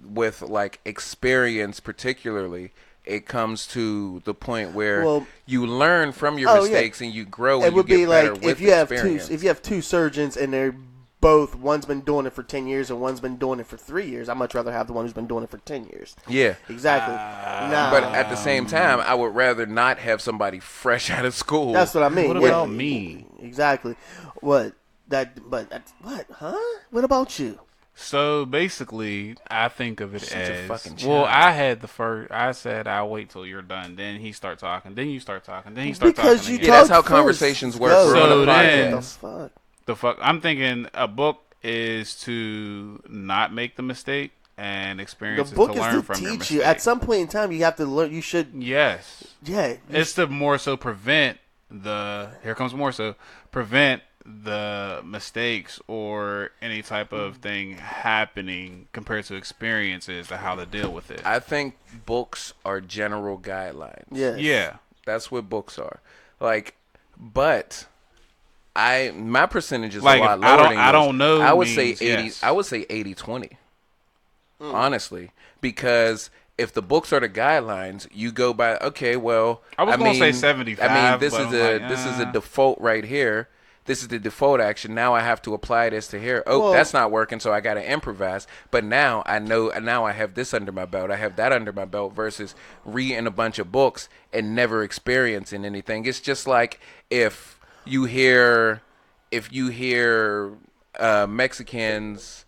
like experience particularly, it comes to the point where you learn from your mistakes and you grow and it would you get be better like with if you have experience. if you have two surgeons and they're both, one's been doing it for 10 years and one's been doing it for 3 years, I'd much rather have the one who's been doing it for 10 years. Yeah. Exactly. But at the same time, I would rather not have somebody fresh out of school. That's what I mean. What about me? Exactly. What? What? Huh? What about you? So basically, I think of it Such a as fucking well. child. I had the first. I said I'll wait till you're done. Then he start talking. Then you start talking. Then he start Because talking. you again. Yeah, that's how talk first. conversations work. Go. We're on a So then- What podcast. the fuck? The fuck. I'm thinking a book is to not make the mistake, and experience The book to is learn to from your teach mistake. you. At some point in time, you have to learn. You should. Yes. Yeah. It's to more so prevent prevent the mistakes or any type of thing happening compared to experiences to how to deal with it. I think books are general guidelines. Yes. Yeah. That's what books are. Like, but my percentage is Like, a lot if lower than yours. I don't know I would say means 80. yes. I would say 80-20. Honestly, because if the books are the guidelines, you go by. Okay, well, I was gonna mean, say 75, I mean, this but is I'm a like, this is a default right here. This is the default action. Now I have to apply this to here. Oh, Well- that's not working, so I got to improvise. But now I know. Now I have this under my belt. I have that under my belt. Versus reading a bunch of books and never experiencing anything. It's just like if you hear Mexicans,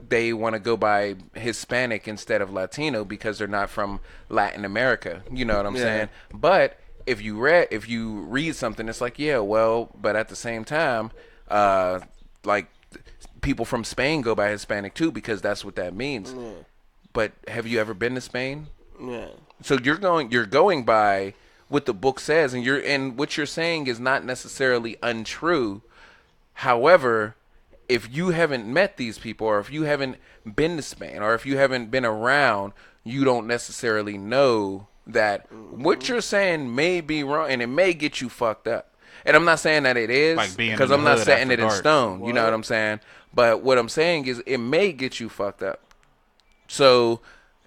they want to go by Hispanic instead of Latino because they're not from Latin America. You know what I'm saying? But if you read something, it's like, yeah, well, but at the same time, like people from Spain go by Hispanic too because that's what that means. But have you ever been to Spain? Yeah. So you're going by what the book says, and what you're saying is not necessarily untrue. However, if you haven't met these people, or if you haven't been to Spain, or if you haven't been around, you don't necessarily know that what you're saying may be wrong, and it may get you fucked up. And I'm not saying that it is, Like being because in I'm the not hood setting after it in dark. stone. You know what I'm saying? But what I'm saying is it may get you fucked up. So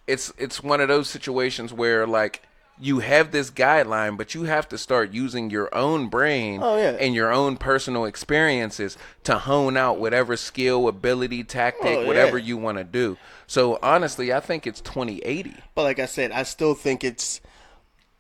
it's one of those situations where, like, you have this guideline, but you have to start using your own brain and your own personal experiences to hone out whatever skill, ability, tactic, whatever you want to do. So honestly, I think it's 20/80. But like I said, I still think it's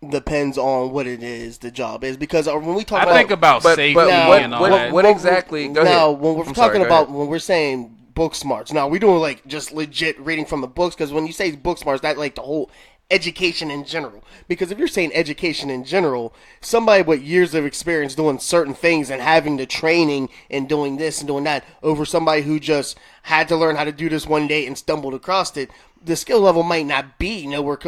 depends on what it is, the job is, because when we talk I think about but safety what- and all what- that. what exactly? Go now, ahead. when we're I'm talking sorry, go about ahead. when we're saying book smarts, now we doing like just legit reading from the books, because when you say book smarts, that like the whole education in general. Because if you're saying education in general, somebody with years of experience doing certain things and having the training and doing this and doing that over somebody who just had to learn how to do this one day and stumbled across it, the skill level might not be nowhere,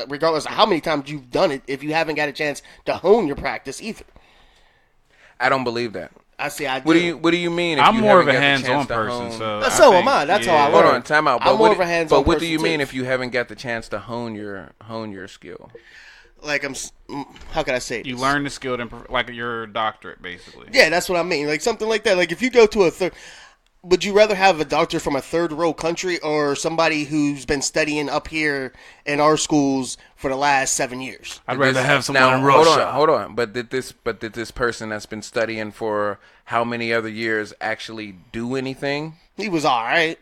regardless of how many times you've done it, if you haven't got a chance to hone your practice either. I don't believe that. I see. I do. What do you mean? If I'm you more of haven't a got the hands-on chance to person, hone- so So am I. That's how I Hold learn. on, time out. I'm But more what, of a hands-on but what do you person, mean too. if you haven't got the chance to hone your skill? Like how can I say You this? learn the skill, like your doctorate, basically. Yeah, that's what I mean. Like something like that. Like if you go to a third, would you rather have a doctor from a third world country or somebody who's been studying up here in our schools for the last 7 years? I'd rather have someone Now, in Russia. hold on. But did this person that's been studying for how many other years actually do anything? He was all right.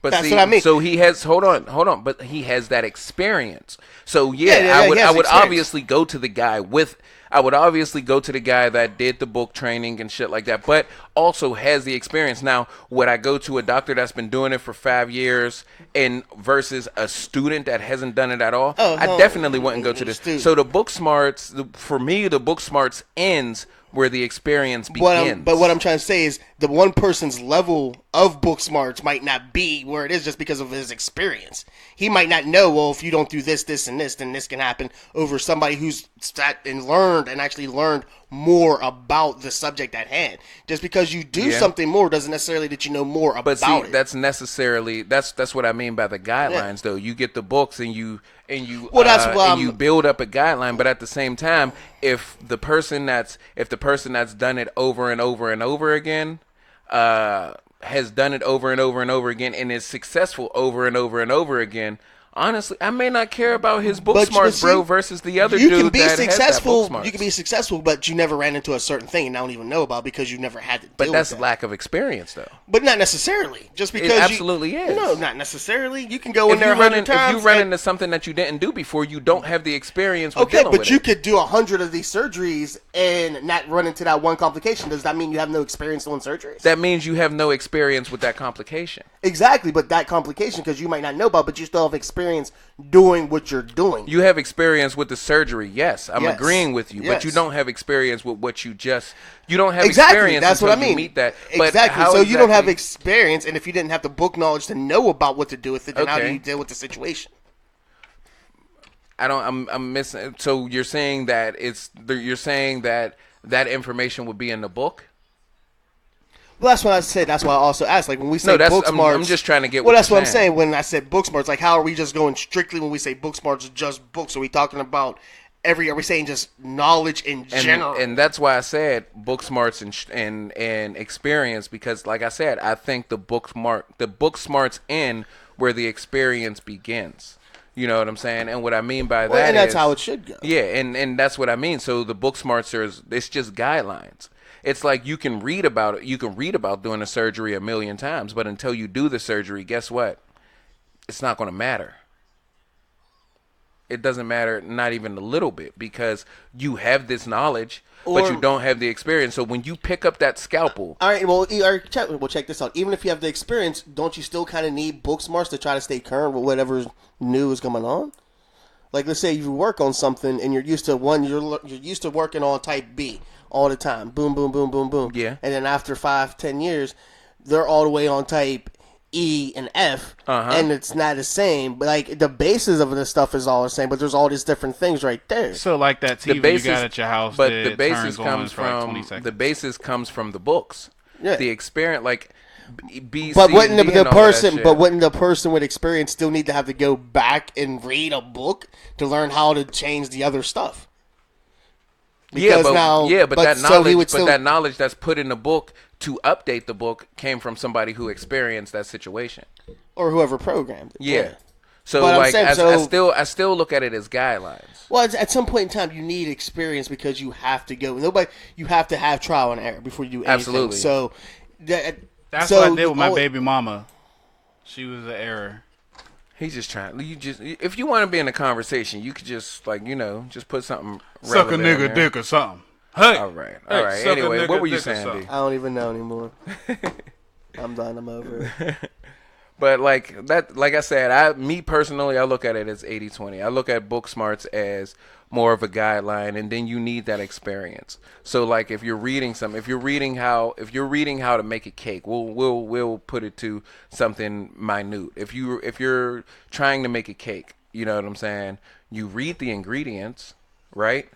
But That's see, what I mean. so he has. Hold on. But he has that experience. So Yeah, I he would. has I would experience. obviously go to the guy with. I would obviously go to the guy that did the book training and shit like that, but also has the experience. Now, would I go to a doctor that's been doing it for 5 years and versus a student that hasn't done it at all? I definitely wouldn't go to this. Student. So the book smarts, for me, the book smarts ends where the experience begins. But what I'm trying to say is the one person's level of book smarts might not be where it is just because of his experience. He might not know, well, if you don't do this, this, and this, then this can happen over somebody who's sat and actually learned more about the subject at hand. Just because you do something more doesn't necessarily that you know more about But see, it. that's what I mean by the guidelines, though. You get the books and you Well, that's why and you build up a guideline. But at the same time, if the person that's done it over and over and over again, has done it over and over and over again, and is successful over and over and over again. Honestly, I may not care about his book smarts, bro, versus the other you dude can be that successful. has that book smarts. You can be successful, but you never ran into a certain thing and I don't even know about because you never had to deal But with that's that. lack of experience, though. But not necessarily. Just because absolutely is. No, not necessarily. You can go in If there you 100 times. if you run and- into something that you didn't do before, you don't have the experience with Okay, dealing but with you it. could do 100 of these surgeries and not run into that one complication. Does that mean you have no experience doing surgeries? That means you have no experience with that complication. Exactly, but that complication, because you might not know about, but you still have experience doing what you're doing. You have experience with the surgery, yes. I'm Yes. agreeing with you, but you Yes. don't have experience with what you just. You don't have Exactly, experience that's until what I mean. you meet that. But Exactly, how so you don't have exactly- experience, and if you didn't have the book knowledge to know about what to do with it, then how do Okay. you deal with the situation? I don't. I'm missing. So you're saying that you're saying that information would be in the book. Well, that's what I said. That's why I also asked. Like when we say No, that's book I'm smarts, just trying to get. Well, what that's you're what I'm saying. When I said book smarts, like how are we just going strictly when we say book smarts, just books? Are we talking about are we saying just knowledge in general? And that's why I said book smarts and experience, because like I said, I think the book smarts end where the experience begins. You know what I'm saying? And what I mean by that and that's is- how it should go. Yeah, and that's what I mean. So the book smarts it's just guidelines. It's like you can read about it. You can read about doing a surgery a million times, but until you do the surgery, guess what? It's not going to matter. It doesn't matter, not even a little bit, because you have this knowledge, but you don't have the experience. So when you pick up that scalpel, All right, well, check this out. Even if you have the experience, don't you still kind of need book smarts to try to stay current with whatever's new is going on? Like, let's say you work on something and you're used to you're used to working on type B all the time. Boom, boom, boom, boom, boom. Yeah. And then after 5-10 years, they're all the way on type E and F, and it's not the same. But like the basis of this stuff is all the same, but there's all these different things right there. So like that TV you got at your house, but that the basis turns on comes for like from 20 seconds. the basis comes from the books. Yeah. The experience, like B, But C, wouldn't and D the and all of that person? shit. But wouldn't the person with experience still need to have to go back and read a book to learn how to change the other stuff? but that knowledge that's put in the book to update the book came from somebody who experienced that situation. or whoever programmed it. Yeah. So But I'm like saying, I still look at it as guidelines. Well, at some point in time, you need experience because you have to go. You have to have trial and error before you do anything. Absolutely. So That's so what I did with my oh, baby mama. She was an error. He's just trying. If you want to be in a conversation, you could just just put something. Suck a relevant in nigga there. dick or something. Hey. All right. Hey, suck a Anyway, nigga what were you dick or saying, something. D? I don't even know anymore. I'm done. I'm over it. But like that, like I said, me personally, I look at it as 80-20. I look at book smarts as more of a guideline, and then you need that experience. So like if you're reading if you're reading how to make a cake, we'll put it to something minute. If you're trying to make a cake, you know what I'm saying? You read the ingredients, right?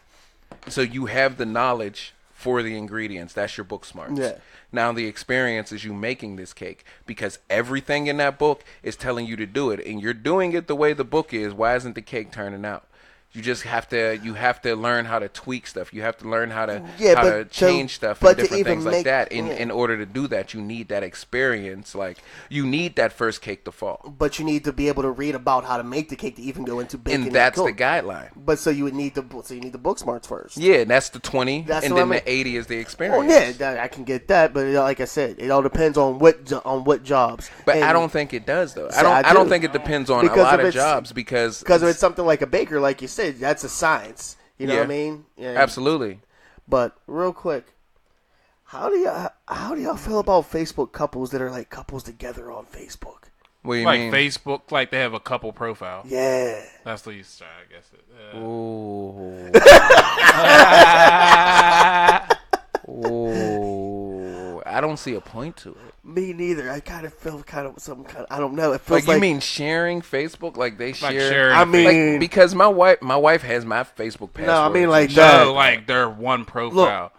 So you have the knowledge for the ingredients. That's your book smarts. Yeah. Now the experience is you making this cake, because everything in that book is telling you to do it, and you're doing it the way the book is. Why isn't the cake turning out? You just have to learn how to tweak stuff. You have to learn how to change stuff and different things like that. In order to do that, you need that experience. Like you need that first cake to fall. But you need to be able to read about how to make the cake to even go into baking. And that's the guideline. But so you need the book smarts first. Yeah, and that's the 20, That's and what then I mean. the 80 is the experience. Oh yeah, I can get that, but like I said, it all depends on what jobs. But And I don't think it does though. See, I I don't do. think it depends on Because a lot if of it's- jobs because if it's something like a baker, like you said, that's a science. You know what I mean? Yeah. Absolutely. But real quick, how do y'all feel about Facebook couples that are like couples together on Facebook? What do you Like mean? Facebook, like they have a couple profile. Yeah. That's the least, I guess. Ooh. Ooh. I don't see a point to it. Me neither. I kind of feel I don't know. It feels Like you mean sharing Facebook? Like they share? Like sharing. I a mean- Like, because my wife has my Facebook password. No, I mean like Facebook. that. No, like they're one profile.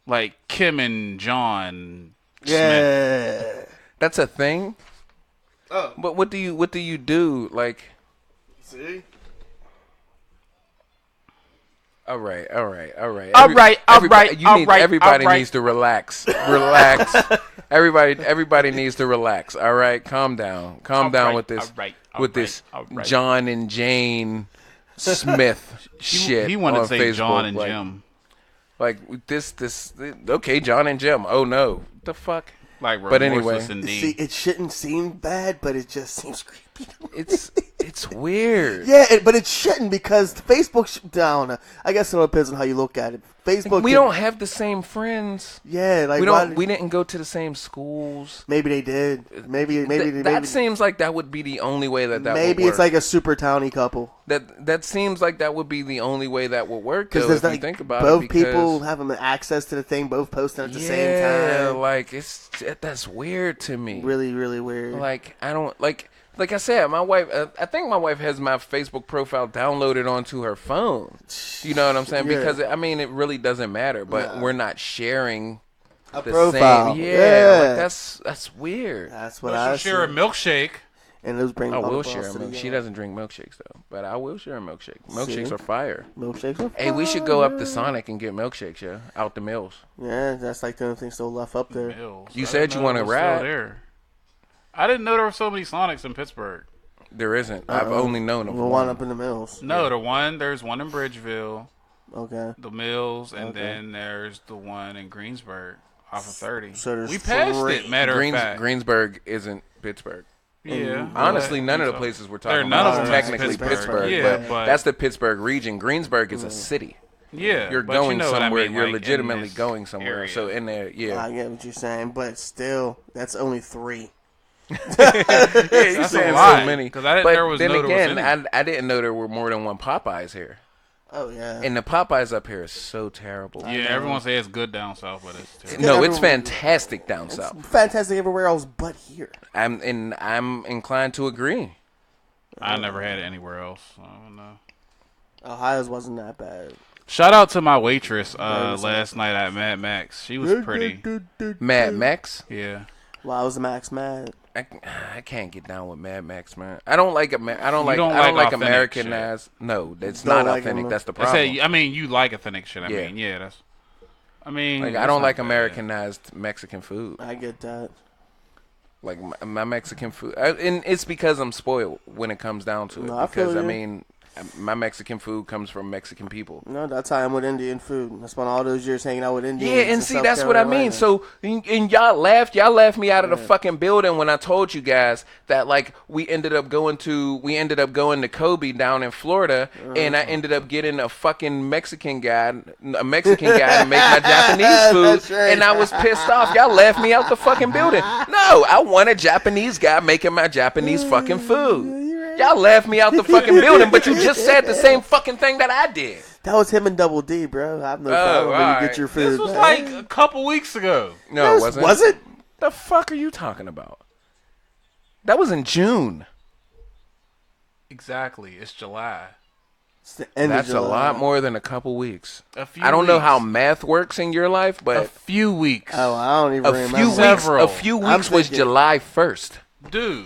Like Kim and John. Smith. Yeah. That's a thing. Oh. But what do you do? Like, See? all right. Everybody needs to relax. Relax. Everybody needs to relax. All right, calm down. Calm down with this. This John and Jane Smith shit. He wanted on to say Facebook. John and like, Jim. Like this. Okay, John and Jim. Oh no, what the fuck. Like But anyway, remorseless indeed. See, it shouldn't seem bad, but it just seems creepy. It's weird. Yeah, but it shouldn't because Facebook down. I guess it all depends on how you look at it. Facebook. We don't have the same friends. Yeah, like We didn't go to the same schools. Maybe they did. Maybe That seems like that would be the only way that maybe would work. it's like a super towny couple. That seems like that would be the only way that would work. Because Though, there's if you like think about both it, because, people having access to the thing, both posting at the same yeah, time. like that's weird to me. Really, really weird. Like I don't like I said, my wife. I think my wife has my Facebook profile downloaded onto her phone. You know what I'm saying? Yeah. Because I mean, it really doesn't matter. But we're not sharing a the profile. same. Yeah. Like that's weird. That's what But I you share a see. milkshake. And those bring. I will bubble share a balls to the milkshake. She yard. doesn't drink milkshakes though, but I will share a milkshake. Milkshakes See? are fire. Milkshakes. Are Hey, we should go up to fire. Sonic and get milkshakes, yeah, out the mills. Yeah, that's like the only thing still left up there. Mills. You I said didn't you know wanna it was still ride. there. I didn't know there were so many Sonics in Pittsburgh. There isn't. I've only known of We'll one. wind up in the mills. No, there's one in Bridgeville, Okay. the Mills, and Okay. then there's the one in Greensburg off of 30. So there's We passed three. it, matter of fact. Greensburg isn't Pittsburgh. Yeah. Honestly, but- none of the places we're They're talking none about of is them technically Pittsburgh. Pittsburgh, Yeah, but but- that's the Pittsburgh region. Greensburg is a city. Yeah. You're but going you know what I somewhere. mean, You're like, in legitimately this going somewhere. area. So in there, yeah. I get what you're saying, but still, that's only 3. Yeah, you're That's saying a lot, so many. 'cause I didn't but know there was then no- there was again, any. I didn't know there were more than one Popeyes here. Oh yeah. And the Popeyes up here is so terrible. Yeah, everyone says it's good down south, but it's terrible. No, it's Everyone- fantastic down south. Fantastic everywhere else but here. I'm inclined to agree. I never had it anywhere else. So I don't know. Ohio's wasn't that bad. Shout out to my waitress last night at Mad Max. She was pretty. Mad Max. Yeah. Why was Max mad? I can't get down with Mad Max, man. I don't like I don't like don't I don't like like authentic Americanized. No, it's Don't not like authentic. them. That's the I problem. say, I mean, you like authentic shit. Yeah. I mean, Like it's I don't not like bad. Americanized Mexican food. I get that. Like my Mexican food, and it's because I'm spoiled when it comes down to it. No, I feel because I you. mean, my Mexican food comes from Mexican people. No, that's how I'm with Indian food. I spent all those years hanging out with Indians. Yeah, and in see, South that's what I Carolina. mean. So, and y'all laughed me out of the fucking building when I told you guys that like we ended up going to Kobe down in Florida, and I ended up getting a fucking Mexican guy to make my Japanese food, That's right. and I was pissed off. Y'all laughed me out the fucking building. No, No, I want a Japanese guy making my Japanese fucking food. Y'all laughed me out the fucking building, but you just said the same fucking thing that I did. That was him and Double D, bro. I have no problem when you alright. get your food. This was man. like a couple weeks ago. No, it wasn't. Was it? The fuck are you talking about? That was in June. Exactly. It's July. It's the end of That's a July. lot more than a couple weeks. A few I don't know weeks. how math works in your life, A but few weeks. Oh, I don't even a remember. few weeks. Several. A few I'm weeks was thinking- July 1st. Dude.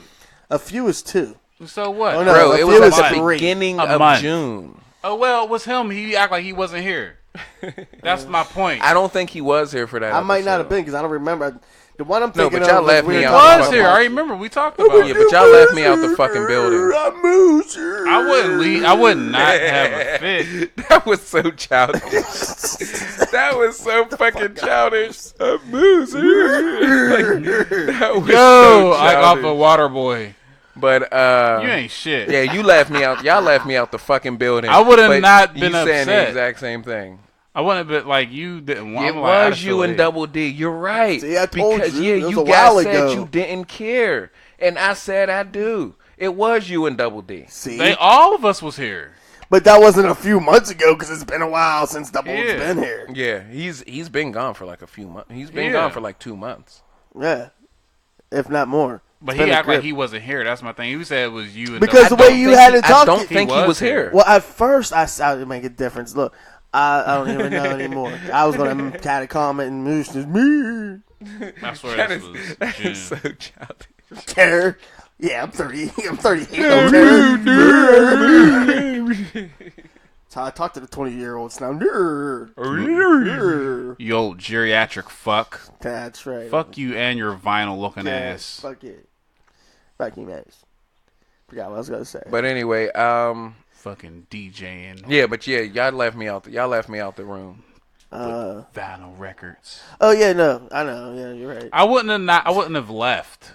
A few is 2. So what? Oh, no. Bro, a it few was is at the 3. beginning A of month. June. Oh, well, it was him. He act like he wasn't here. That's my point. I don't think he was here for that. I might not have episode. been because I don't remember. The one I'm No, thinking but y'all of left we me were out. He talking was about here. I March. remember we talked about Yeah, it. but y'all left me out the fucking building. I wouldn't leave. I would not have a fit. That was so childish. That was so fucking childish. A moose. That was Yo, so I got childish. the water boy. But You ain't shit. yeah, you left me out. Y'all left me out the fucking building. I would've But not you been saying the upset. exact same thing. I wouldn't have been like you didn't want. It I'm like, I was just you feel and like- Double D. You're right. See, I told because you. yeah, It was you a guys while said ago. you didn't care, and I said I do. It was you and Double D. See, They all of us was here. but that wasn't a few months ago because it's been a while since Double's Yeah. been here. Yeah, he's been gone for like a few months. He's been Yeah. gone for like 2 months. Yeah, if not more. But It's he been a act like grip. he wasn't here. That's my thing. He said it was you and Because Double the way D. you think had he- to talk, I don't he think he was was here. Well, at first I would make a difference. Look, I don't even know anymore. I was gonna kind of comment and moose is me. I swear That this is, was that June. is so childish. Terror. Yeah, I'm 30. I'm 38. No terror. So I talk to the 20-year-olds now. You old geriatric fuck. That's right. Fuck you and your vinyl looking Yeah, ass. Fuck it. Fuck you, man. Forgot what I was gonna say. But anyway, Fucking DJing. yeah, but yeah, y'all left me out. Y'all left me out the room. Vinyl records. Oh yeah, no, I know. Yeah, you're right. I wouldn't have left.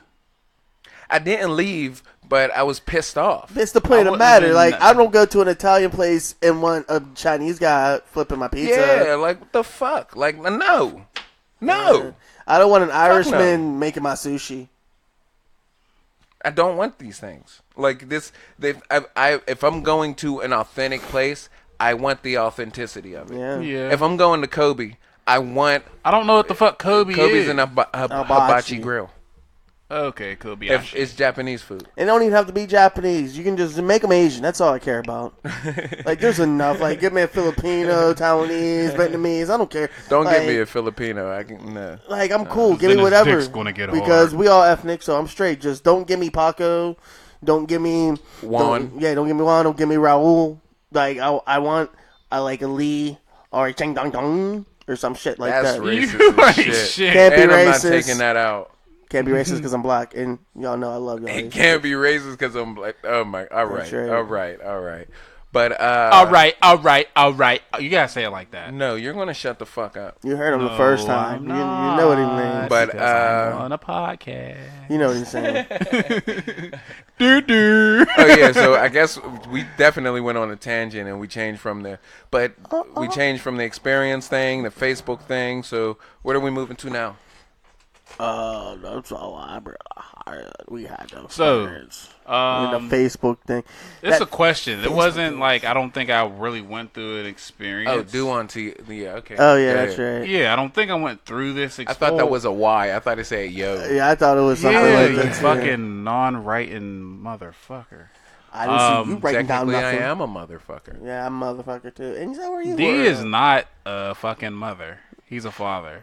I didn't leave, but I was pissed off. It's the point I of the wouldn't matter. even- Like, I don't go to an Italian place and want a Chinese guy flipping my pizza. Yeah, like what the fuck? Like no. I don't want an no. Irishman making my sushi. I don't want these things. Like this, if I'm going to an authentic place, I want the authenticity of it. Yeah. Yeah. If I'm going to Kobe, I want I don't know what the fuck Kobe Kobe's is. and a Hibachi. hibachi grill. Okay, Kobe. If it's Japanese food. It don't even have to be Japanese. You can just make them Asian. That's all I care about. Like, there's enough. Like, give me a Filipino, Taiwanese, Vietnamese. I don't care. Don't like, give me a Filipino. I can no. Like, I'm cool. Give then me his whatever. dick's gonna get because hard. we all ethnic, so I'm straight. Just don't give me Paco. Don't give me Juan. Don't give me Juan. Don't give me Raul. Like, I want like a Lee or a Cheng Dong Dong or some shit like That's that. racist You as ain't shit. shit. Can't be And I'm not racist. taking that out. Can't be racist because I'm black, and y'all know I love y'all. It can't be racist because I'm like, oh my, all right, That's right. all right, all right. But all right. You gotta say it like that. no, you're gonna shut the fuck up. You heard him the first time. You know what he means. But Because I'm on a podcast. You know what he's saying. Oh yeah, so I guess we definitely went on a tangent and we changed from the, but we changed from the experience thing, the Facebook thing. So what are we moving to now? That's all we had those. So, the Facebook thing. It's That a question. It Facebook wasn't thing. like I don't think I really went through an experience. Oh, do on to yeah, okay. Oh yeah, Go that's ahead. right. Yeah, I don't think I went through this. I thought that was a Y. I thought it said yo. Yeah, I thought it was something Yeah, like you that. too. fucking non-writing motherfucker. I didn't see you writing down Technically, I nothing. am a motherfucker. Yeah, I'm a motherfucker too. And is that where you D were? is not a fucking mother. He's a father.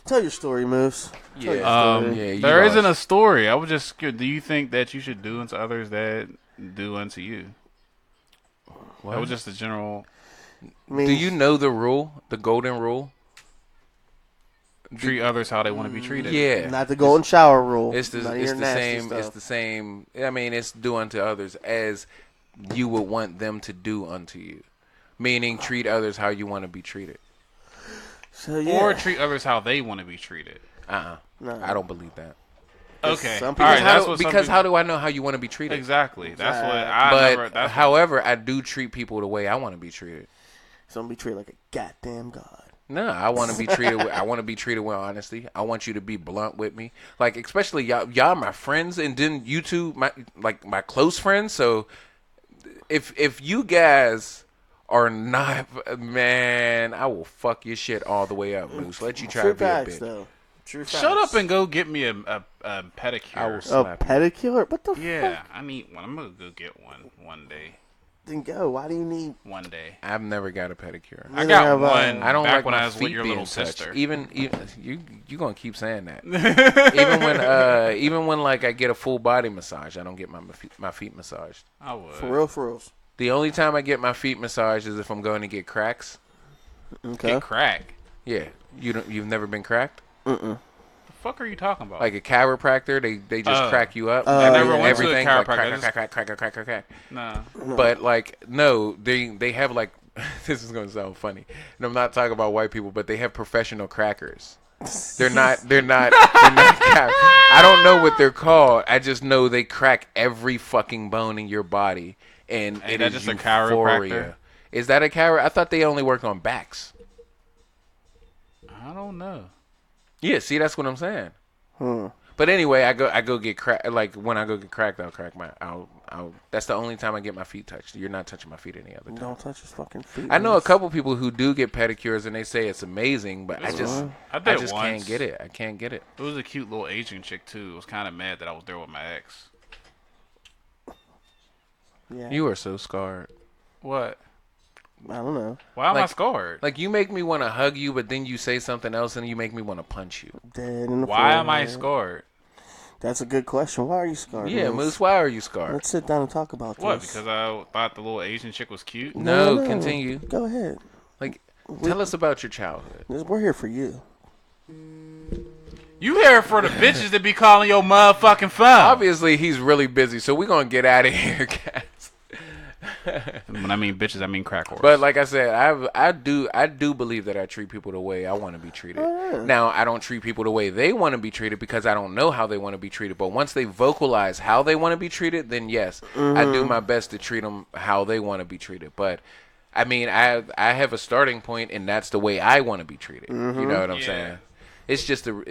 Tell your story, Moose. Tell your story. Yeah, you There lost. isn't a story. I was just. Do you think that you should do unto others that do unto you? That was just a general. I mean, Do you know the rule, the golden rule? Treat others how they want to be treated. Yeah, not the golden shower rule. it's the None of it's your the nasty same. stuff. It's the same. I mean, it's do unto others as you would want them to do unto you, meaning treat others how you want to be treated. So yeah. Or treat others how they want to be treated. No. I don't believe that. Okay. some All people- right. How That's do- what some because people- how do I know how you want to be treated? Exactly. That's what But that's however, I do treat people the way I want to be treated. Some be treated like a goddamn god. No, I want to be treated. I want to be treated with honesty. I want you to be blunt with me, like especially y'all my friends, and then you two, my close friends. So if you guys are not, man, I will fuck your shit all the way up, Moose. Let you try True to be a facts, bitch. though. True facts. Shut up and go get me a pedicure. I will A slap you. pedicure? What the Yeah, fuck? I need one. I'm gonna go get one day. Then go. Why do you need? One day. I've never got a pedicure. I Neither got have I. one. I don't back like when my I was with feet your being little touched. sister. Even you gonna keep saying that. even when like I get a full body massage, I don't get my feet massaged. I would. For real, for real. The only time I get my feet massaged is if I'm going to get cracks. Okay. Get crack. Yeah, you've never been cracked? The fuck are you talking about? Like a chiropractor, they just crack you up. I never and went to a everything like chiropractor. crack. Nah. But like no, they have like this is gonna sound funny, and I'm not talking about white people, but they have professional crackers. They're not I don't know what they're called. I just know they crack every fucking bone in your body, and Ain't it that is just a euphoria. chiropractor? Is that a chiro? I thought they only worked on backs. I don't know. Yeah, see, that's what I'm saying. But anyway, I go get cracked. Like when I go get cracked, I'll that's the only time I get my feet touched. You're not touching my feet any other time. Don't touch his fucking feet. I know a Moose. couple people who do get pedicures and they say it's amazing, but I did just once. can't get it. I can't get it. It was a cute little Asian chick too. I was kind of mad that I was there with my ex. Yeah. You are so scarred. What? I don't know. Why am I Like- scarred? Like you make me want to hug you, but then you say something else and you make me want to punch you. Dead in the Why am I forehead. scarred? That's a good question. Why are you scarred? Yeah, Moose, why are you scarred? Let's sit down and talk about What? this. Because I thought the little Asian chick was cute? No, continue. Go ahead. Like, tell us about your childhood. We're here for you. You here for the bitches that be calling your motherfucking phone? Obviously, he's really busy, so we're gonna get out of here, guys. When I mean bitches, I mean crack whores. But like I said, I do believe that I treat people the way I want to be treated. Now I don't treat people the way they want to be treated because I don't know how they want to be treated. But once they vocalize how they want to be treated, then yes, I do my best to treat them how they want to be treated. But I mean, I have a starting point, and that's the way I want to be treated. You know what I'm saying? It's just a. You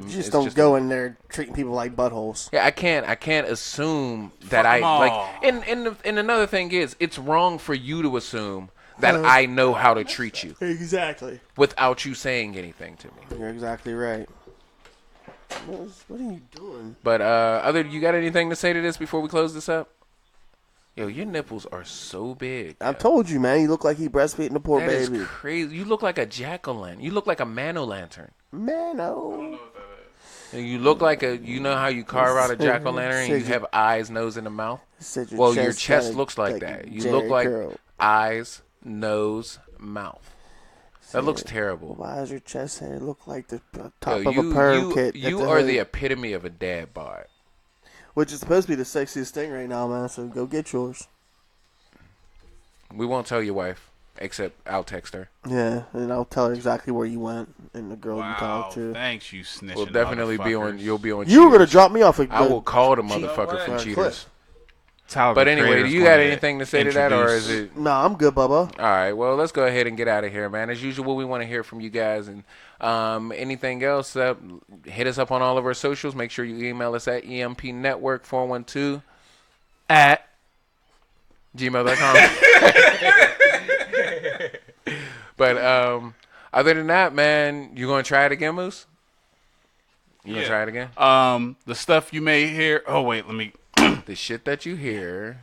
just don't go in there treating people like buttholes. Yeah, I can't assume that Fuck 'em all. like. And another thing is, it's wrong for you to assume that I know how to treat you Exactly. without you saying anything to me. You're exactly right. What are you doing? But you got anything to say to this before we close this up? Yo, your nipples are so big. I told you, man. You look like he breastfeeding the poor That is baby. crazy. You look like a jack-o'-lantern. You look like a man-o'-lantern. Man, oh. And you look like you know how you carve out a jack-o'-lantern and you have eyes, nose, and a mouth? Said Well, your chest chest kinda looks like a that. You Jerry look like curl. eyes, nose, mouth. That looks terrible. Why does your chest hair look like the top Yo, of a perm kit? at you the are hood? the epitome of a dad bod. Which is supposed to be the sexiest thing right now, man. So go get yours. We won't tell your wife, except I'll text her. Yeah, and I'll tell her exactly where you went and the girl you Wow, talked to. thanks, you snitching We'll definitely be on. motherfuckers. You'll be on. You were gonna Cheaters. drop me off. I will call the motherfucker from what? Cheaters. Tyler, But the anyway, do creator's you gonna got anything to say to that, or introduce- is it? Nah, I'm good, Bubba. All right, well, let's go ahead and get out of here, man. As usual, we want to hear from you guys. And anything else, hit us up on all of our socials. Make sure you email us at empnetwork412 at gmail.com. But other than that, man, you going to try it again, Moose? You going to try it again? The stuff you may hear. Oh wait, let me. The shit that you hear.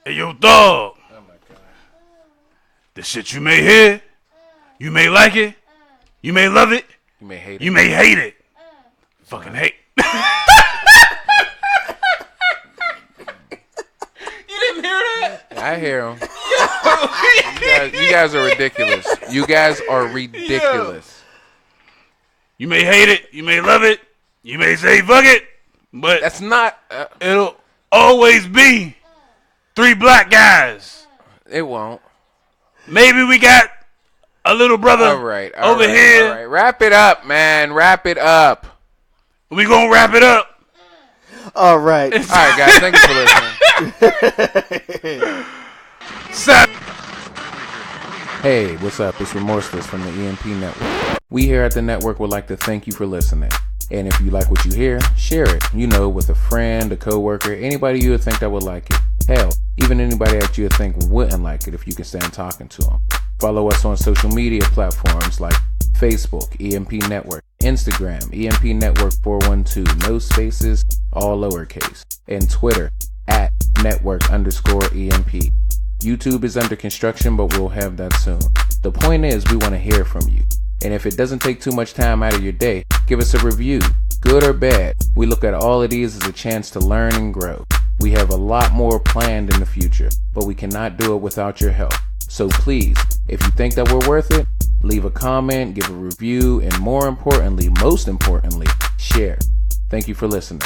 Hey, yo, dog. Oh my god. The shit you may hear, you may like it, you may love it, You may hate it. you may hate it. Fucking hate. You didn't hear that? I hear him. You guys are ridiculous. You guys are ridiculous. You may hate it, you may love it, you may say fuck it, but That's not. it'll always be 3 black guys. It won't. Maybe we got a little brother All right. over here. All right. Wrap it up, man. Wrap it up. We gonna wrap it up. All right. All right, guys. Thank you for listening. Sa- Hey, what's up? It's Remorseless from the EMP Network. We here at the network would like to thank you for listening. And if you like what you hear, share it. You know, with a friend, a coworker, anybody you would think that would like it. Hell, even anybody that you would think wouldn't like it if you can stand talking to them. Follow us on social media platforms like Facebook, EMP Network, Instagram, EMP Network 412, no spaces, all lowercase, and Twitter at network_EMP. YouTube is under construction, but we'll have that soon. The point is, we want to hear from you. And if it doesn't take too much time out of your day, give us a review, good or bad. We look at all of these as a chance to learn and grow. We have a lot more planned in the future, but we cannot do it without your help. So please, if you think that we're worth it, leave a comment, give a review, and most importantly, share. Thank you for listening.